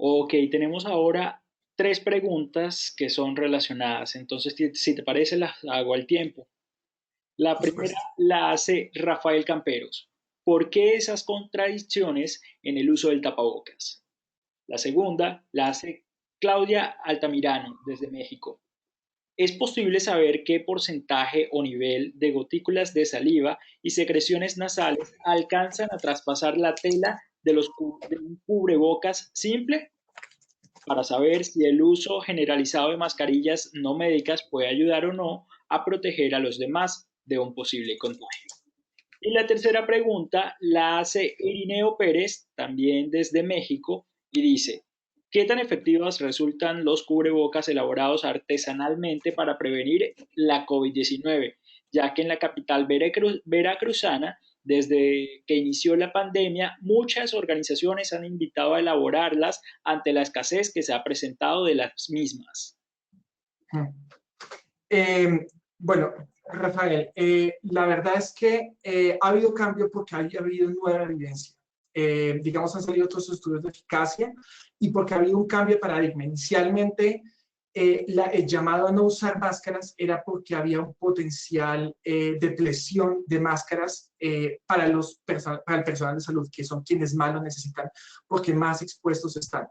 Ok, tenemos ahora 3 preguntas que son relacionadas. Entonces, si te parece, las hago al tiempo. La primera la hace Rafael Camperos. ¿Por qué esas contradicciones en el uso del tapabocas? La segunda la hace Claudia Altamirano desde México. ¿Es posible saber qué porcentaje o nivel de gotículas de saliva y secreciones nasales alcanzan a traspasar la tela de un cubrebocas simple? Para saber si el uso generalizado de mascarillas no médicas puede ayudar o no a proteger a los demás de un posible contagio. Y la tercera pregunta la hace Irineo Pérez, también desde México, y dice, ¿Qué tan efectivas resultan los cubrebocas elaborados artesanalmente para prevenir la COVID-19? Ya que en la capital veracruzana, desde que inició la pandemia, muchas organizaciones han invitado a elaborarlas ante la escasez que se ha presentado de las mismas. Bueno, Rafael, la verdad es que ha habido cambio porque ha habido nueva evidencia. Digamos, han salido otros estudios de eficacia y porque ha habido un cambio de paradigma. Inicialmente, el llamado a no usar máscaras era porque había un potencial de presión de máscaras para el personal de salud, que son quienes más lo necesitan, porque más expuestos están.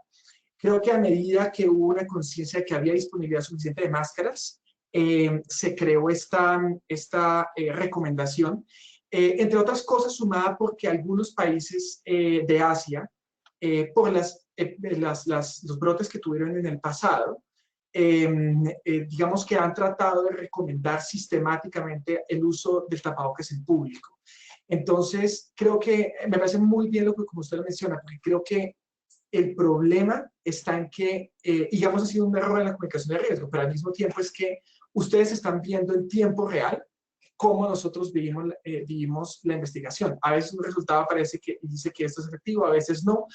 Creo que a medida que hubo una conciencia de que había disponibilidad suficiente de máscaras, se creó esta recomendación, entre otras cosas sumada porque algunos países de Asia, por los brotes que tuvieron en el pasado, digamos que han tratado de recomendar sistemáticamente el uso del tapabocas en público. Entonces, creo que me parece muy bien lo que como usted lo menciona, porque creo que el problema está en que, digamos, ha sido un error en la comunicación de riesgo, pero al mismo tiempo es que ustedes están viendo en tiempo real cómo nosotros vivimos la investigación. A veces un resultado aparece que dice que esto es efectivo, a veces no.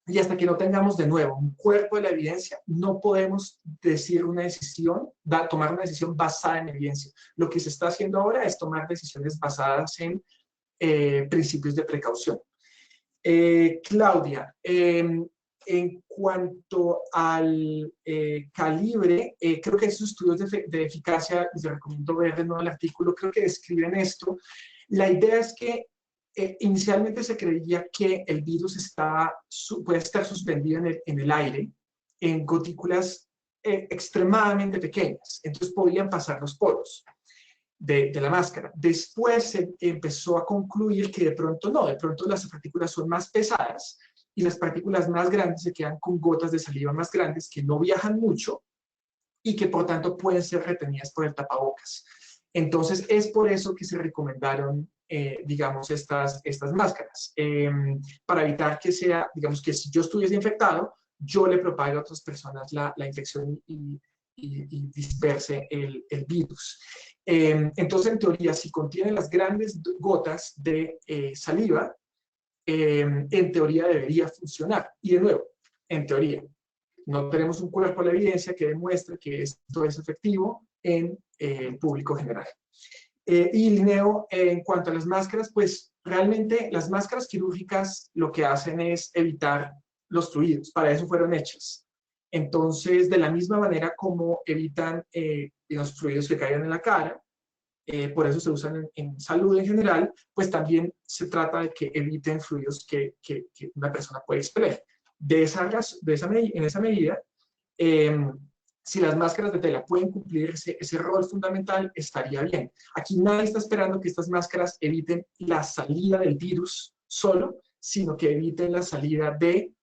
Y hasta que no tengamos de nuevo un cuerpo de la evidencia, no podemos decir una decisión, tomar una decisión basada en evidencia. Lo que se está haciendo ahora es tomar decisiones basadas en principios de precaución. Claudia, en cuanto al calibre, creo que esos estudios de eficacia, les recomiendo ver de nuevo el artículo, creo que describen esto. La idea es que inicialmente se creía que el virus puede estar suspendido en el aire, en gotículas extremadamente pequeñas, entonces podían pasar los poros de la máscara. Después se empezó a concluir que de pronto no, de pronto las partículas son más pesadas y las partículas más grandes se quedan con gotas de saliva más grandes que no viajan mucho y que por tanto pueden ser retenidas por el tapabocas. Entonces es por eso que se recomendaron, digamos, estas máscaras, para evitar que sea, digamos, que si yo estuviese infectado, yo le propague a otras personas la infección y disperse el virus. Entonces, en teoría, si contiene las grandes gotas de saliva, en teoría debería funcionar. Y de nuevo, en teoría, no tenemos un cuerpo de evidencia que demuestre que esto es efectivo en el público general. Y Linneo, en cuanto a las máscaras, pues realmente las máscaras quirúrgicas lo que hacen es evitar los fluidos, para eso fueron hechas. Entonces, de la misma manera como evitan los fluidos que caigan en la cara, por eso se usan en salud en general, pues también se trata de que eviten fluidos que una persona puede expeler. En esa medida, si las máscaras de tela pueden cumplir ese rol fundamental, estaría bien. Aquí nadie está esperando que estas máscaras eviten la salida del virus solo, sino que eviten la salida de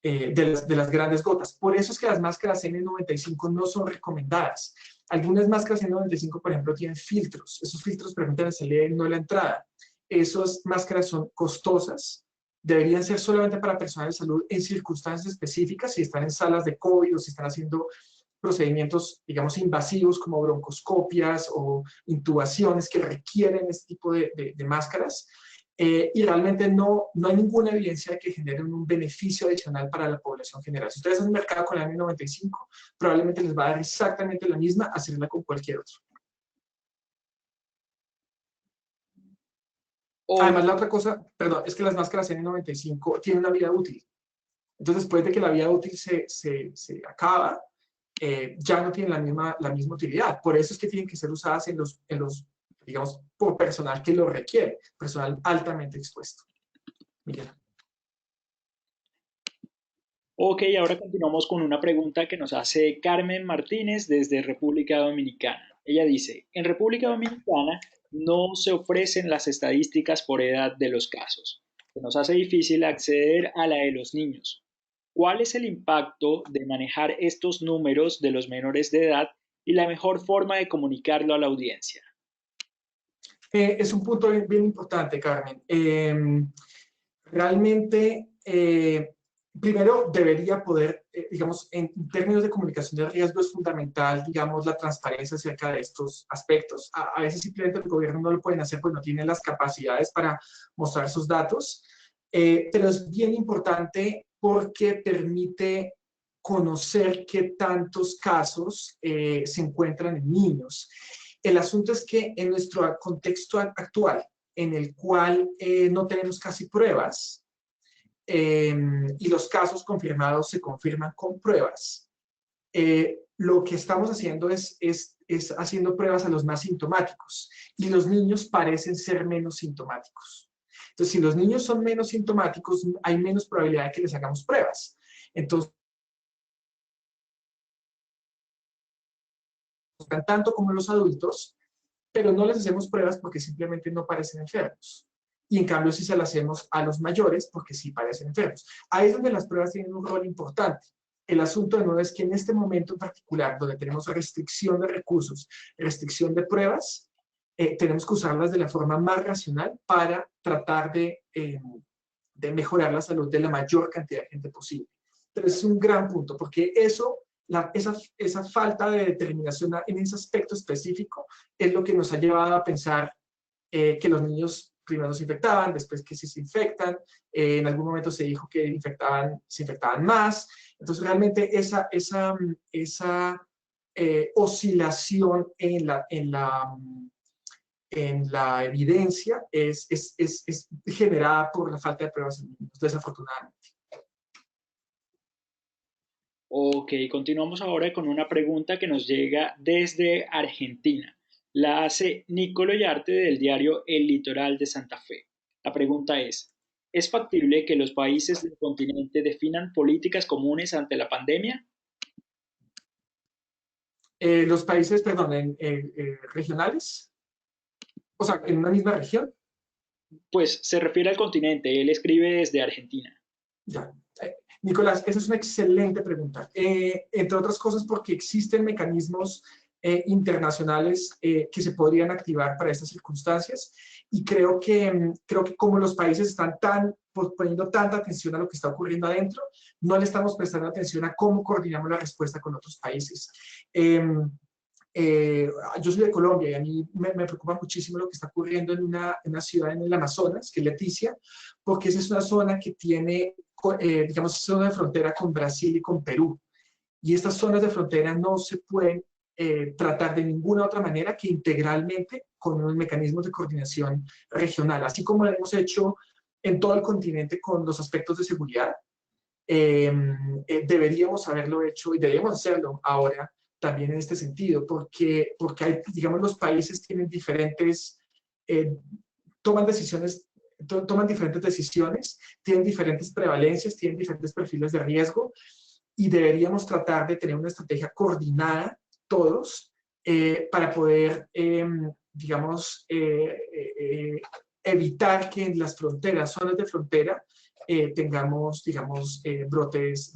las grandes gotas. Por eso es que las máscaras N95 no son recomendadas. Algunas máscaras N95, por ejemplo, tienen filtros. Esos filtros permiten la salida y no la entrada. Esas máscaras son costosas. Deberían ser solamente para personal de salud en circunstancias específicas, si están en salas de COVID o si están haciendo procedimientos, digamos, invasivos como broncoscopias o intubaciones que requieren este tipo de máscaras. Y realmente no hay ninguna evidencia de que generen un beneficio adicional para la población general. Si ustedes hacen un mercado con la N95, probablemente les va a dar exactamente la misma hacerla con cualquier otro. Además, la otra cosa, perdón, es que las máscaras N95 tienen una vida útil. Entonces, después de que la vida útil se acaba, ya no tienen la misma utilidad. Por eso es que tienen que ser usadas en los digamos, por personal que lo requiere, personal altamente expuesto. Miguel. Ok, ahora continuamos con una pregunta que nos hace Carmen Martínez desde República Dominicana. Ella dice, en República Dominicana no se ofrecen las estadísticas por edad de los casos. Se nos hace difícil acceder a la de los niños. ¿Cuál es el impacto de manejar estos números de los menores de edad y la mejor forma de comunicarlo a la audiencia? Es un punto bien importante, Carmen. Realmente, primero debería poder, digamos, en términos de comunicación de riesgo es fundamental, digamos, la transparencia acerca de estos aspectos. A veces simplemente el gobierno no lo pueden hacer porque no tienen las capacidades para mostrar sus datos, pero es bien importante porque permite conocer qué tantos casos se encuentran en niños. El asunto es que en nuestro contexto actual, en el cual no tenemos casi pruebas, y los casos confirmados se confirman con pruebas, lo que estamos haciendo es haciendo pruebas a los más sintomáticos, y los niños parecen ser menos sintomáticos. Entonces, si los niños son menos sintomáticos, hay menos probabilidad de que les hagamos pruebas. Entonces, tanto como los adultos, pero no les hacemos pruebas porque simplemente no parecen enfermos. Y en cambio sí se las hacemos a los mayores porque sí parecen enfermos. Ahí es donde las pruebas tienen un rol importante. El asunto de nuevo es que en este momento en particular, donde tenemos restricción de recursos, restricción de pruebas, tenemos que usarlas de la forma más racional para tratar de mejorar la salud de la mayor cantidad de gente posible. Pero es un gran punto, porque esa falta de determinación en ese aspecto específico es lo que nos ha llevado a pensar que los niños primero se infectaban, después que si se infectan, en algún momento se dijo que se infectaban más. Entonces realmente esa oscilación en la evidencia es generada por la falta de pruebas en niños, desafortunadamente. Ok, continuamos ahora con una pregunta que nos llega desde Argentina. La hace Nicolo Yarte del diario El Litoral de Santa Fe. La pregunta ¿es factible que los países del continente definan políticas comunes ante la pandemia? Los países, perdón, regionales, o sea, en una misma región. Pues se refiere al continente, él escribe desde Argentina. Ya. Nicolás, esa es una excelente pregunta. Entre otras cosas porque existen mecanismos internacionales que se podrían activar para estas circunstancias, y creo que como los países están poniendo tanta atención a lo que está ocurriendo adentro, no le estamos prestando atención a cómo coordinamos la respuesta con otros países. Yo soy de Colombia y a mí me preocupa muchísimo lo que está ocurriendo en una ciudad en el Amazonas, que es Leticia, porque esa es una zona que tiene, digamos, zona de frontera con Brasil y con Perú. Y estas zonas de frontera no se pueden tratar de ninguna otra manera que integralmente con unos mecanismos de coordinación regional, así como lo hemos hecho en todo el continente con los aspectos de seguridad. Deberíamos haberlo hecho y deberíamos hacerlo ahora también en este sentido, porque hay, digamos, los países tienen diferentes, toman diferentes decisiones, tienen diferentes prevalencias, tienen diferentes perfiles de riesgo, y deberíamos tratar de tener una estrategia coordinada todos para poder, digamos, evitar que en las fronteras, zonas de frontera, tengamos, digamos, brotes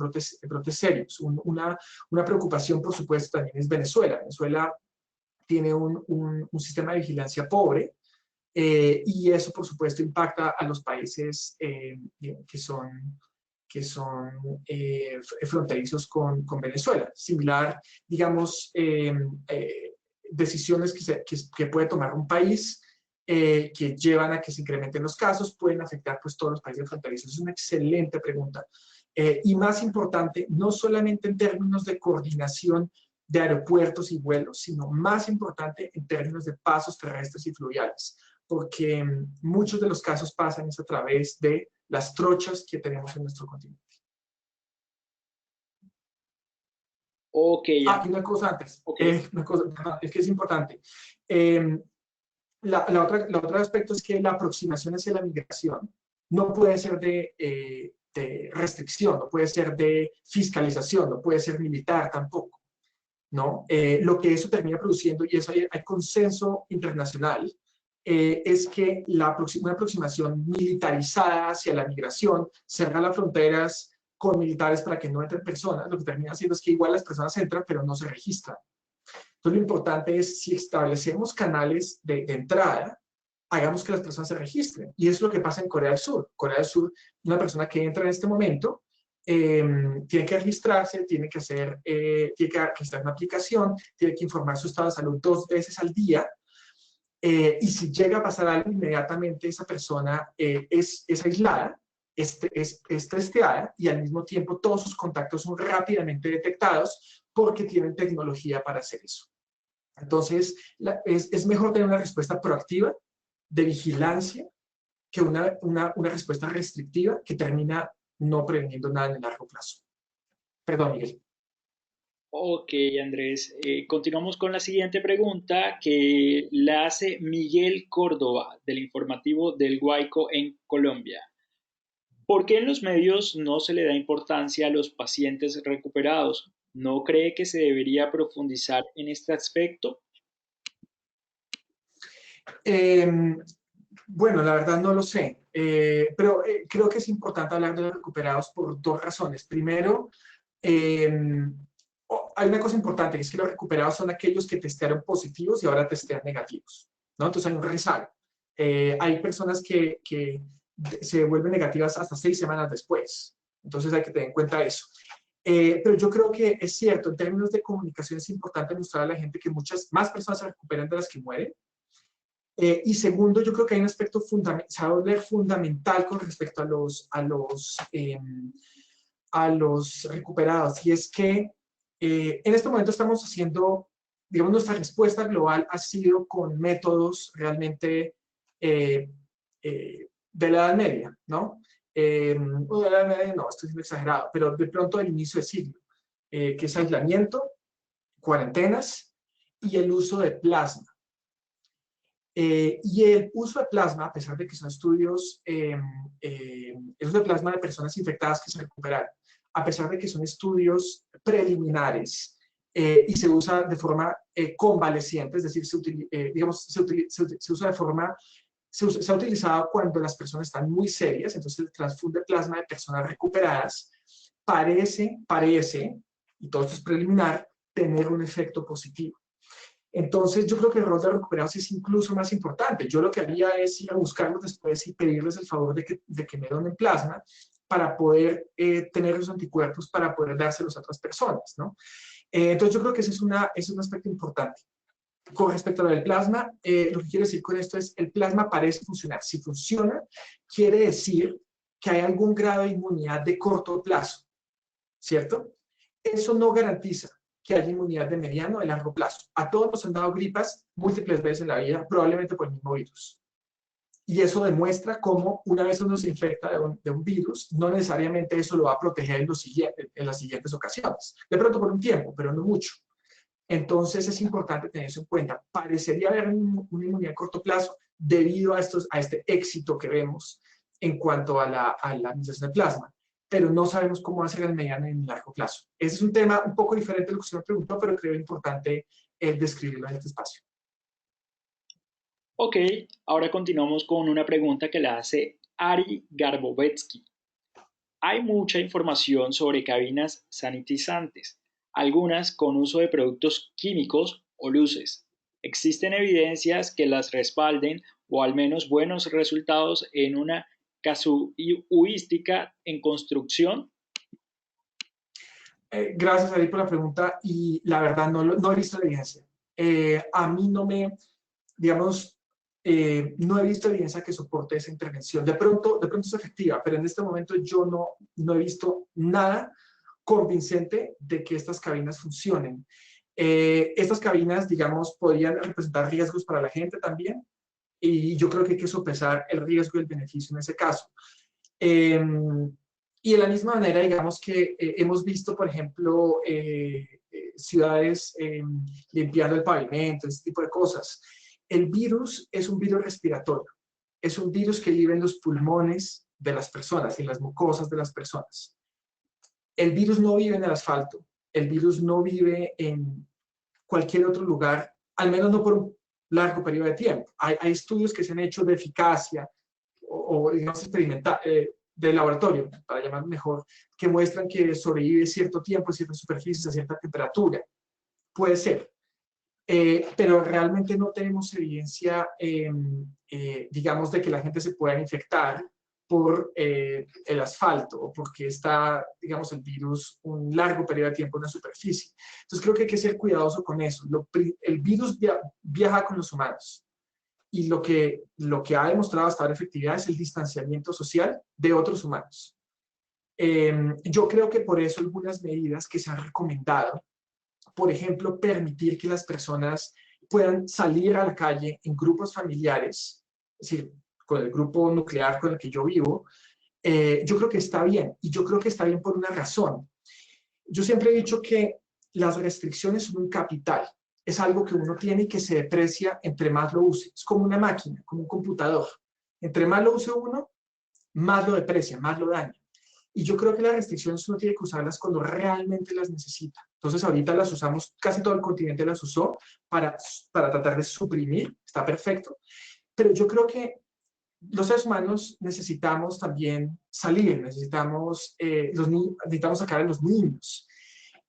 serios. Una preocupación, por supuesto, también es Venezuela. Venezuela tiene un sistema de vigilancia pobre, y eso, por supuesto, impacta a los países que son fronterizos con Venezuela. Similar, digamos, decisiones que puede tomar un país que llevan a que se incrementen los casos, pueden afectar pues todos los países fronterizos. Es una excelente pregunta. Y más importante, no solamente en términos de coordinación de aeropuertos y vuelos, sino más importante en términos de pasos terrestres y fluviales, porque muchos de los casos pasan a través de las trochas que tenemos en nuestro continente. Ok, ya. Y una cosa antes, Okay. es que es importante. La otro aspecto es que la aproximación hacia la migración no puede ser de restricción, no puede ser de fiscalización, no puede ser militar tampoco, ¿no? Lo que eso termina produciendo, y eso hay consenso internacional, es que una aproximación militarizada hacia la migración, cerrar las fronteras con militares para que no entren personas, lo que termina haciendo es que igual las personas entran, pero no se registran. Entonces, lo importante es, si establecemos canales de entrada, hagamos que las personas se registren. Y eso es lo que pasa en Corea del Sur. Corea del Sur, una persona que entra en este momento, tiene que registrarse, tiene que registrar una aplicación, tiene que informar su estado de salud 2 veces al día, y si llega a pasar algo, inmediatamente esa persona es aislada, es testeada, y al mismo tiempo todos sus contactos son rápidamente detectados porque tienen tecnología para hacer eso. Entonces, es mejor tener una respuesta proactiva de vigilancia que una respuesta restrictiva que termina no preveniendo nada en el largo plazo. Perdón, Miguel. Ok, Andrés. Continuamos con la siguiente pregunta que la hace Miguel Córdoba del informativo del Guayco en Colombia. ¿Por qué en los medios no se le da importancia a los pacientes recuperados? ¿No cree que se debería profundizar en este aspecto? Bueno, la verdad no lo sé, pero creo que es importante hablar de los recuperados por 2 razones. Primero, hay una cosa importante, que es que los recuperados son aquellos que testearon positivos y ahora testean negativos, ¿no? Entonces hay un rezago. Hay personas que se vuelven negativas hasta 6 semanas después. Entonces hay que tener en cuenta eso. Pero yo creo que es cierto, en términos de comunicación es importante mostrar a la gente que muchas más personas se recuperan de las que mueren. Y segundo, yo creo que hay un aspecto fundamental con respecto a los recuperados, y es que en este momento estamos haciendo, digamos, nuestra respuesta global ha sido con métodos realmente de la Edad Media, ¿no? O de la Edad Media no, estoy siendo exagerado, pero de pronto del inicio del siglo, que es aislamiento, cuarentenas y el uso de plasma. Y el uso de plasma, a pesar de que son estudios, el uso de plasma de personas infectadas que se recuperaron, a pesar de que son estudios preliminares y se usa de forma convaleciente, es decir, se usa de forma, se ha utilizado cuando las personas están muy serias, entonces el transfunde plasma de personas recuperadas parece, y todo esto es preliminar, tener un efecto positivo. Entonces, yo creo que el rol de recuperados es incluso más importante. Yo lo que haría es ir a buscarlos después y pedirles el favor de que me donen plasma para poder tener los anticuerpos para poder dárselos a otras personas, ¿no? Entonces, yo creo que ese es un aspecto importante. Con respecto a lo del plasma, lo que quiero decir con esto es el plasma parece funcionar. Si funciona, quiere decir que hay algún grado de inmunidad de corto plazo, ¿cierto? Eso no garantiza que haya inmunidad de mediano o de largo plazo. A todos nos han dado gripas múltiples veces en la vida, probablemente por el mismo virus. Y eso demuestra cómo una vez uno se infecta de un virus, no necesariamente eso lo va a proteger en las siguientes ocasiones. De pronto por un tiempo, pero no mucho. Entonces es importante tener eso en cuenta. Parecería haber una inmunidad a corto plazo debido a este éxito que vemos en cuanto a la administración de plasma, pero no sabemos cómo va a ser el mediano y el largo plazo. Ese es un tema un poco diferente de lo que usted me preguntó, pero creo importante describirlo en este espacio. Ok, ahora continuamos con una pregunta que la hace Ari Garbovetsky. Hay mucha información sobre cabinas sanitizantes, algunas con uso de productos químicos o luces. ¿Existen evidencias que las respalden o al menos buenos resultados en una casuística en construcción? Gracias, Ari, por la pregunta, y la verdad no he visto la evidencia. A mí no me, digamos, no he visto evidencia que soporte esa intervención. De pronto es efectiva, pero en este momento yo no he visto nada convincente de que estas cabinas funcionen. Estas cabinas, digamos, podrían representar riesgos para la gente también, y yo creo que hay que sopesar el riesgo y el beneficio en ese caso. Y de la misma manera, digamos que hemos visto, por ejemplo, ciudades limpiando el pavimento, ese tipo de cosas. El virus es un virus respiratorio, es un virus que vive en los pulmones de las personas, en las mucosas de las personas. El virus no vive en el asfalto, el virus no vive en cualquier otro lugar, al menos no por un largo periodo de tiempo. Hay estudios que se han hecho de eficacia o digamos, experimental, de laboratorio, para llamar mejor, que muestran que sobrevive cierto tiempo, ciertas superficies, a cierta temperatura. Puede ser. pero realmente no tenemos evidencia, digamos, de que la gente se pueda infectar por el asfalto o porque está, digamos, el virus un largo periodo de tiempo en la superficie. Entonces creo que hay que ser cuidadoso con eso. El virus viaja con los humanos y lo que ha demostrado hasta ahora efectividad es el distanciamiento social de otros humanos. Yo creo que por eso algunas medidas que se han recomendado, por ejemplo, permitir que las personas puedan salir a la calle en grupos familiares, es decir, con el grupo nuclear con el que yo vivo, yo creo que está bien, y yo creo que está bien por una razón. Yo siempre he dicho que las restricciones son un capital, es algo que uno tiene y que se deprecia entre más lo use. Es como una máquina, como un computador. Entre más lo use uno, más lo deprecia, más lo daña. Y yo creo que las restricciones uno tiene que usarlas cuando realmente las necesita. Entonces ahorita las usamos, casi todo el continente las usó para tratar de suprimir, está perfecto. Pero yo creo que los seres humanos necesitamos también salir, necesitamos sacar a los niños.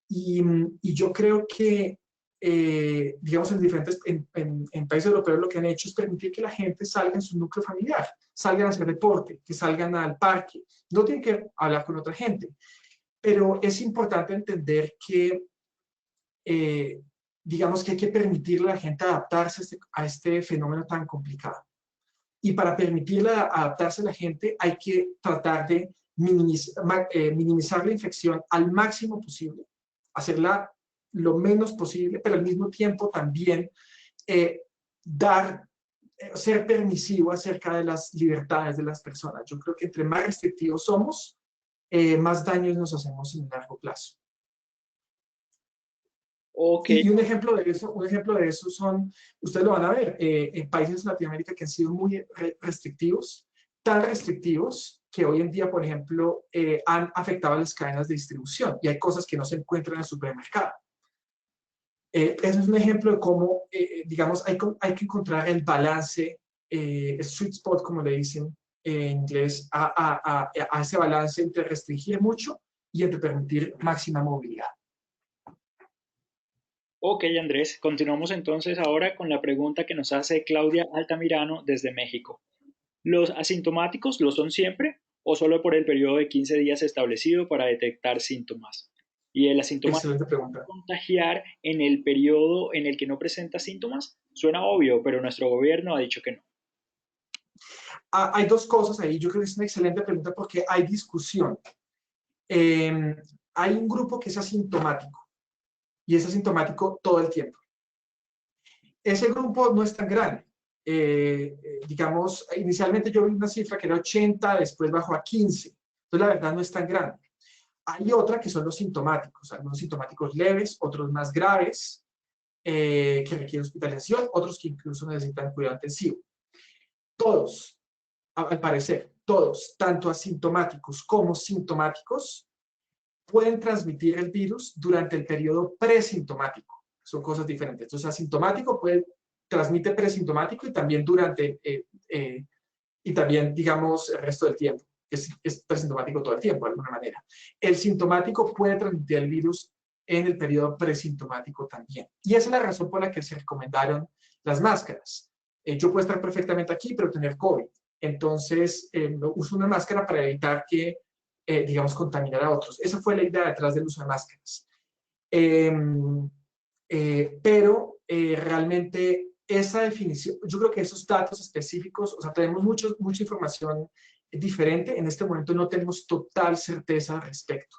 Y yo creo que, digamos, en países europeos lo que han hecho es permitir que la gente salga en su núcleo familiar, salgan a hacer deporte, que salgan al parque. No tienen que hablar con otra gente, pero es importante entender que, digamos, que hay que permitirle a la gente adaptarse a este fenómeno tan complicado. Y para permitirle adaptarse a la gente hay que tratar de minimizar la infección al máximo posible, hacerla lo menos posible, pero al mismo tiempo también ser permisivo acerca de las libertades de las personas. Yo creo que entre más restrictivos somos, más daños nos hacemos en el largo plazo. Okay. Y un ejemplo de eso son, ustedes lo van a ver, en países de Latinoamérica que han sido muy restrictivos, tan restrictivos que hoy en día, por ejemplo, han afectado a las cadenas de distribución y hay cosas que no se encuentran en el supermercado. Ese es un ejemplo de cómo, digamos, hay que encontrar el balance, el sweet spot, como le dicen en inglés, a ese balance entre restringir mucho y entre permitir máxima movilidad. Ok, Andrés, continuamos entonces ahora con la pregunta que nos hace Claudia Altamirano desde México. ¿Los asintomáticos lo son siempre o solo por el periodo de 15 días establecido para detectar síntomas? ¿Y el asintomático Excelente puede pregunta. contagiar en el periodo en el que no presenta síntomas? Suena obvio, pero nuestro gobierno ha dicho que no. Hay dos cosas ahí. Yo creo que es una excelente pregunta porque hay discusión. Hay un grupo que es asintomático y es asintomático todo el tiempo. Ese grupo no es tan grande. Digamos, inicialmente yo vi una cifra que era 80, después bajó a 15. Entonces, la verdad no es tan grande. Hay otra que son los sintomáticos, algunos sintomáticos leves, otros más graves, que requieren hospitalización, otros que incluso necesitan cuidado intensivo. Todos, al parecer, todos, tanto asintomáticos como sintomáticos, pueden transmitir el virus durante el periodo presintomático. Son cosas diferentes. Entonces, asintomático transmite presintomático y también y también, digamos, el resto del tiempo. Es presintomático todo el tiempo, de alguna manera. El sintomático puede transmitir el virus en el periodo presintomático también. Y esa es la razón por la que se recomendaron las máscaras. Yo puedo estar perfectamente aquí, pero tener COVID. Entonces, uso una máscara para evitar que, digamos, contaminar a otros. Esa fue la idea detrás del uso de máscaras. Pero realmente esa definición, yo creo que esos datos específicos, o sea, tenemos mucha información diferente, en este momento no tenemos total certeza al respecto.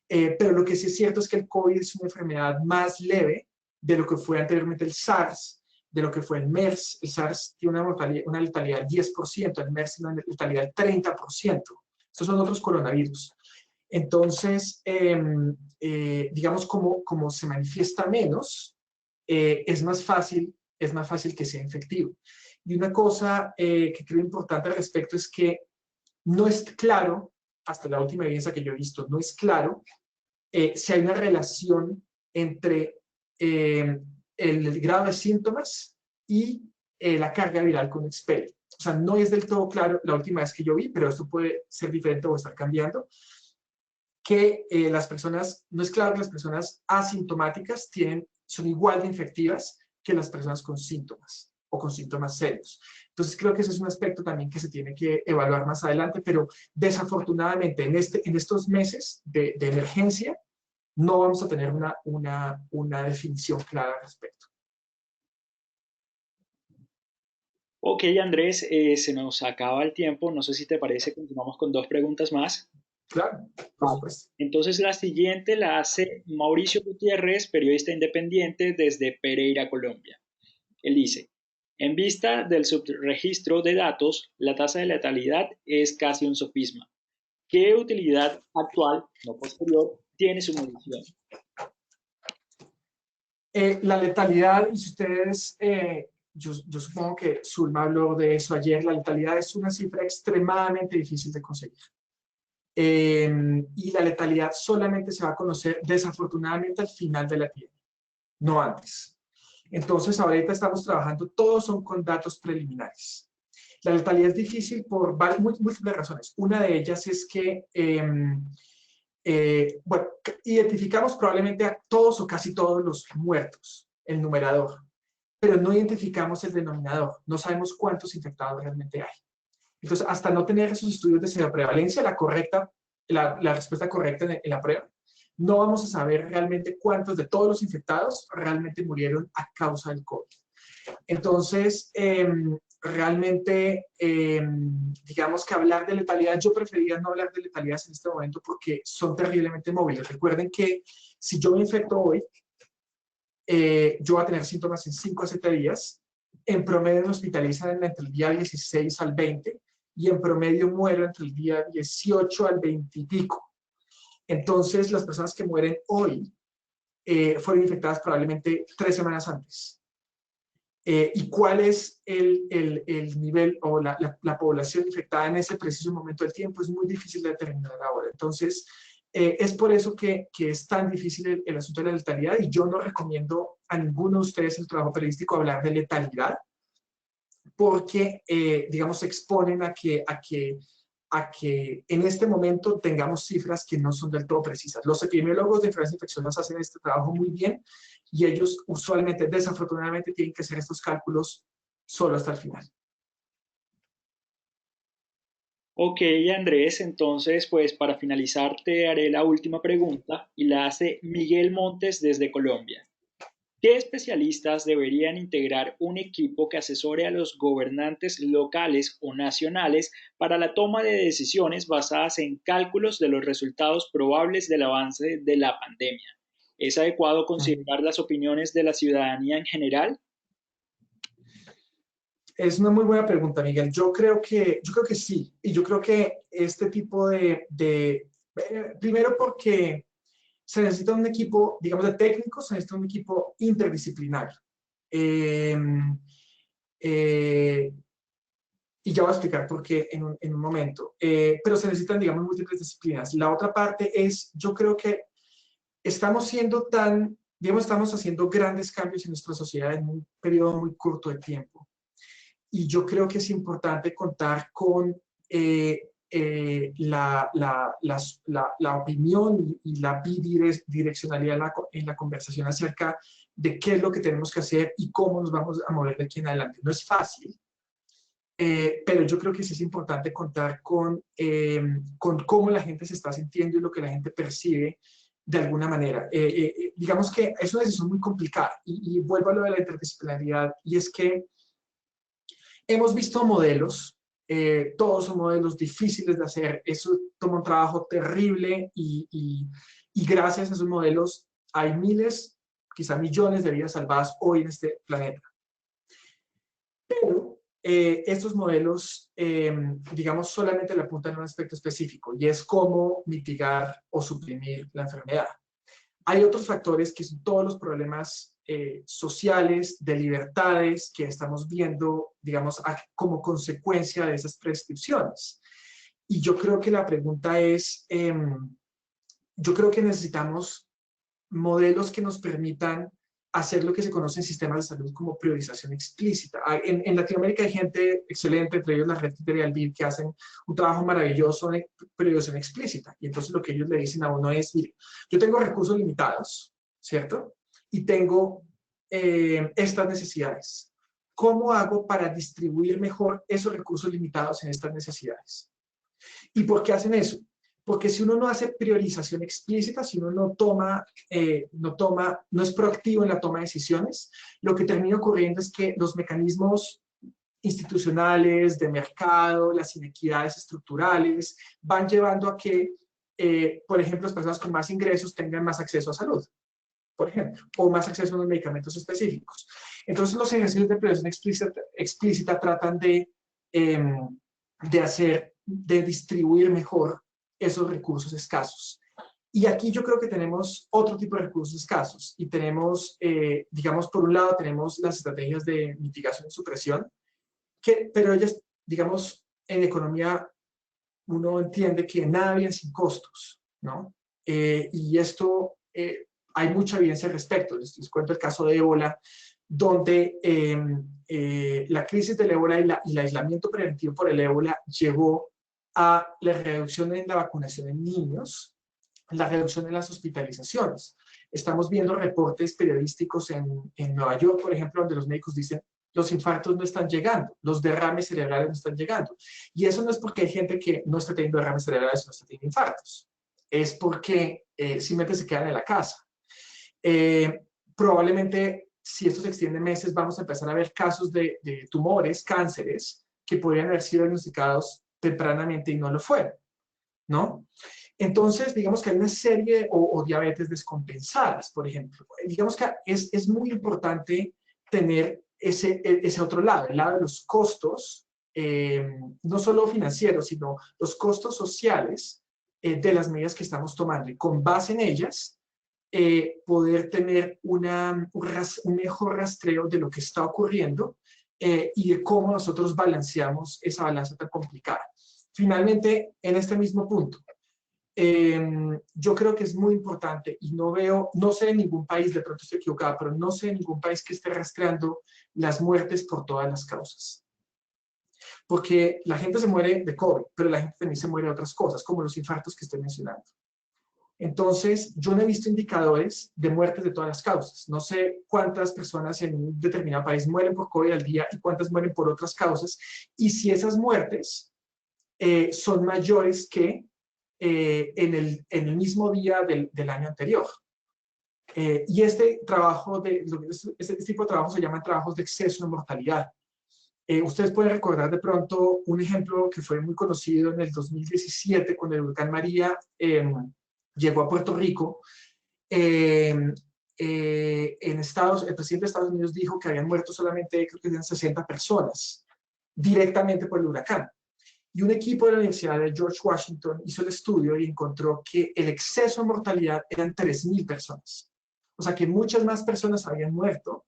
Pero lo que sí es cierto es que el COVID es una enfermedad más leve de lo que fue anteriormente el SARS, de lo que fue el MERS. El SARS tiene una letalidad del 10%, el MERS tiene una letalidad del 30%. Estos son otros coronavirus. Entonces, digamos, como se manifiesta menos, es más fácil que sea efectivo. Y una cosa que creo importante al respecto es que no es claro, hasta la última evidencia que yo he visto, no es claro si hay una relación entre el grado de síntomas y la carga viral que uno expele. O sea, no es del todo claro la última vez que yo vi, pero esto puede ser diferente o estar cambiando, que no es claro que las personas asintomáticas son igual de infectivas que las personas con síntomas o con síntomas serios. Entonces creo que ese es un aspecto también que se tiene que evaluar más adelante, pero desafortunadamente en estos meses de emergencia no vamos a tener una definición clara al respecto. Ok, Andrés, se nos acaba el tiempo. No sé si te parece, continuamos con dos preguntas más. Claro, por Vale. supuesto. Entonces la siguiente la hace Mauricio Gutiérrez, periodista independiente desde Pereira, Colombia. Él dice, en vista del subregistro de datos, la tasa de letalidad es casi un sofisma. ¿Qué utilidad actual, no posterior, tiene su medición? La letalidad, y si ustedes, yo supongo que Zulma habló de eso ayer, la letalidad es una cifra extremadamente difícil de conseguir. Y la letalidad solamente se va a conocer desafortunadamente al final de la epidemia, no antes. Entonces, ahorita estamos trabajando, todos son con datos preliminares. La letalidad es difícil por múltiples razones. Una de ellas es que, bueno, identificamos probablemente a todos o casi todos los muertos, el numerador, pero no identificamos el denominador. No sabemos cuántos infectados realmente hay. Entonces, hasta no tener esos estudios de seroprevalencia, la respuesta correcta en la prueba, no vamos a saber realmente cuántos de todos los infectados realmente murieron a causa del COVID. Entonces, realmente, digamos que hablar de letalidad, yo preferiría no hablar de letalidades en este momento porque son terriblemente móviles. Recuerden que si yo me infecto hoy, yo voy a tener síntomas en 5 a 7 días, en promedio me hospitalizan entre el día 16 al 20 y en promedio muero entre el día 18 al 20 y pico. Entonces, las personas que mueren hoy fueron infectadas probablemente 3 semanas antes. ¿Y cuál es el nivel o la población infectada en ese preciso momento del tiempo? Es muy difícil de determinar ahora. Entonces, es por eso que es tan difícil el asunto de la letalidad, y yo no recomiendo a ninguno de ustedes en el trabajo periodístico hablar de letalidad, porque, digamos, se exponen a que en este momento tengamos cifras que no son del todo precisas. Los epidemiólogos de enfermedades infecciosas hacen este trabajo muy bien y ellos usualmente, desafortunadamente, tienen que hacer estos cálculos solo hasta el final. Ok, Andrés, entonces, pues para finalizar te haré la última pregunta y la hace Miguel Montes desde Colombia. ¿Qué especialistas deberían integrar un equipo que asesore a los gobernantes locales o nacionales para la toma de decisiones basadas en cálculos de los resultados probables del avance de la pandemia? ¿Es adecuado considerar las opiniones de la ciudadanía en general? Es una muy buena pregunta, Miguel. Yo creo que sí. Y yo creo que este tipo primero porque se necesita un equipo, digamos, de técnicos, se necesita un equipo interdisciplinario. Eh, eh, y ya voy a explicar por qué en un momento. Pero se necesitan, digamos, múltiples disciplinas. La otra parte es, yo creo que estamos estamos haciendo grandes cambios en nuestra sociedad en un periodo muy corto de tiempo. Y yo creo que es importante contar con la opinión y la bidireccionalidad en la conversación acerca de qué es lo que tenemos que hacer y cómo nos vamos a mover de aquí en adelante. No es fácil, pero yo creo que sí es importante contar con cómo la gente se está sintiendo y lo que la gente percibe de alguna manera. Digamos que es una decisión muy complicada y vuelvo a lo de la interdisciplinaridad, y es que hemos visto modelos, todos son modelos difíciles de hacer, eso toma un trabajo terrible y gracias a esos modelos hay miles, quizá millones de vidas salvadas hoy en este planeta. Pero estos modelos, digamos, solamente le apuntan a un aspecto específico y es cómo mitigar o suprimir la enfermedad. Hay otros factores que son todos los problemas sociales, de libertades que estamos viendo, digamos, como consecuencia de esas prescripciones. Y yo creo que la pregunta es, yo creo que necesitamos modelos que nos permitan hacer lo que se conoce en sistemas de salud como priorización explícita. En Latinoamérica hay gente excelente, entre ellos la red Criterial BID, que hacen un trabajo maravilloso de priorización explícita. Y entonces lo que ellos le dicen a uno es, mire, yo tengo recursos limitados, ¿cierto? Y tengo estas necesidades? ¿Cómo hago para distribuir mejor esos recursos limitados en estas necesidades? ¿Y por qué hacen eso? Porque si uno no hace priorización explícita, si uno no es proactivo en la toma de decisiones, lo que termina ocurriendo es que los mecanismos institucionales, de mercado, las inequidades estructurales, van llevando a que, por ejemplo, las personas con más ingresos tengan más acceso a salud, por ejemplo, o más acceso a unos medicamentos específicos. Entonces, los ejercicios de priorización explícita tratan de distribuir mejor esos recursos escasos. Y aquí yo creo que tenemos otro tipo de recursos escasos y tenemos, digamos, por un lado tenemos las estrategias de mitigación y supresión, pero ellas, digamos, en economía uno entiende que nada viene sin costos, ¿no? Y esto, hay mucha evidencia al respecto. Les cuento el caso de ébola, donde la crisis del ébola y el aislamiento preventivo por el ébola llevó a la reducción en la vacunación en niños, la reducción en las hospitalizaciones. Estamos viendo reportes periodísticos en Nueva York, por ejemplo, donde los médicos dicen los infartos no están llegando, los derrames cerebrales no están llegando. Y eso no es porque hay gente que no está teniendo derrames cerebrales, no está teniendo infartos. Es porque simplemente se quedan en la casa. Probablemente, si esto se extiende meses, vamos a empezar a ver casos de tumores, cánceres, que podrían haber sido diagnosticados tempranamente y no lo fueron, ¿no? Entonces, digamos que hay una serie, o diabetes descompensadas, por ejemplo. Digamos que es muy importante tener ese otro lado, el lado de los costos, no solo financieros, sino los costos sociales de las medidas que estamos tomando. Y con base en ellas, poder tener un mejor rastreo de lo que está ocurriendo y de cómo nosotros balanceamos esa balanza tan complicada. Finalmente, en este mismo punto, yo creo que es muy importante y no sé de ningún país, de pronto estoy equivocado, pero no sé de ningún país que esté rastreando las muertes por todas las causas. Porque la gente se muere de COVID, pero la gente también se muere de otras cosas, como los infartos que estoy mencionando. Entonces, yo no he visto indicadores de muertes de todas las causas. No sé cuántas personas en un determinado país mueren por COVID al día y cuántas mueren por otras causas. Y si esas muertes son mayores que en el mismo día del año anterior. Y este tipo de trabajo se llaman trabajos de exceso de mortalidad. Ustedes pueden recordar de pronto un ejemplo que fue muy conocido en el 2017 cuando el huracán María llegó a Puerto Rico. El presidente de Estados Unidos dijo que habían muerto solamente, creo que eran 60 personas directamente por el huracán. Y un equipo de la Universidad de George Washington hizo el estudio y encontró que el exceso de mortalidad eran 3.000 personas. O sea que muchas más personas habían muerto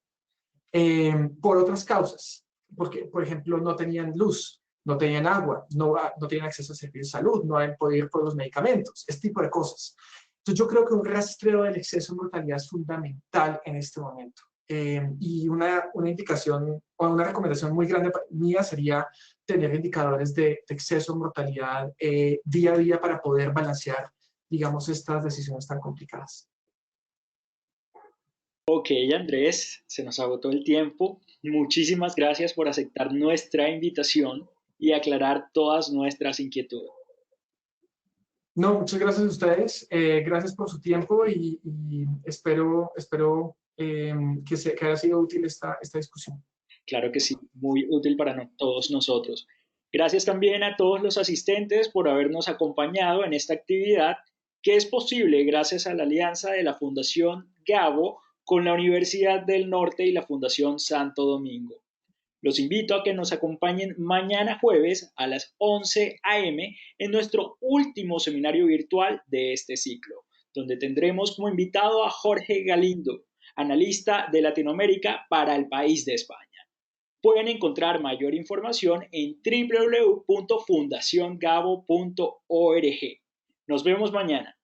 por otras causas. Porque, por ejemplo, no tenían luz, no tenían agua, no tenían acceso a servicios de salud, no habían podido ir por los medicamentos, este tipo de cosas. Entonces yo creo que un rastreo del exceso de mortalidad es fundamental en este momento. Y una indicación o una recomendación muy grande mía sería tener indicadores de exceso de mortalidad día a día para poder balancear, digamos, estas decisiones tan complicadas. Ok, Andrés, se nos agotó el tiempo. Muchísimas gracias por aceptar nuestra invitación y aclarar todas nuestras inquietudes. No, muchas gracias a ustedes. Gracias por su tiempo y espero que haya sido útil esta discusión. Claro que sí, muy útil para todos nosotros. Gracias también a todos los asistentes por habernos acompañado en esta actividad que es posible gracias a la alianza de la Fundación Gabo con la Universidad del Norte y la Fundación Santo Domingo. Los invito a que nos acompañen mañana jueves a las 11 a.m. en nuestro último seminario virtual de este ciclo, donde tendremos como invitado a Jorge Galindo, analista de Latinoamérica para el país de España. Pueden encontrar mayor información en www.fundaciongabo.org. Nos vemos mañana.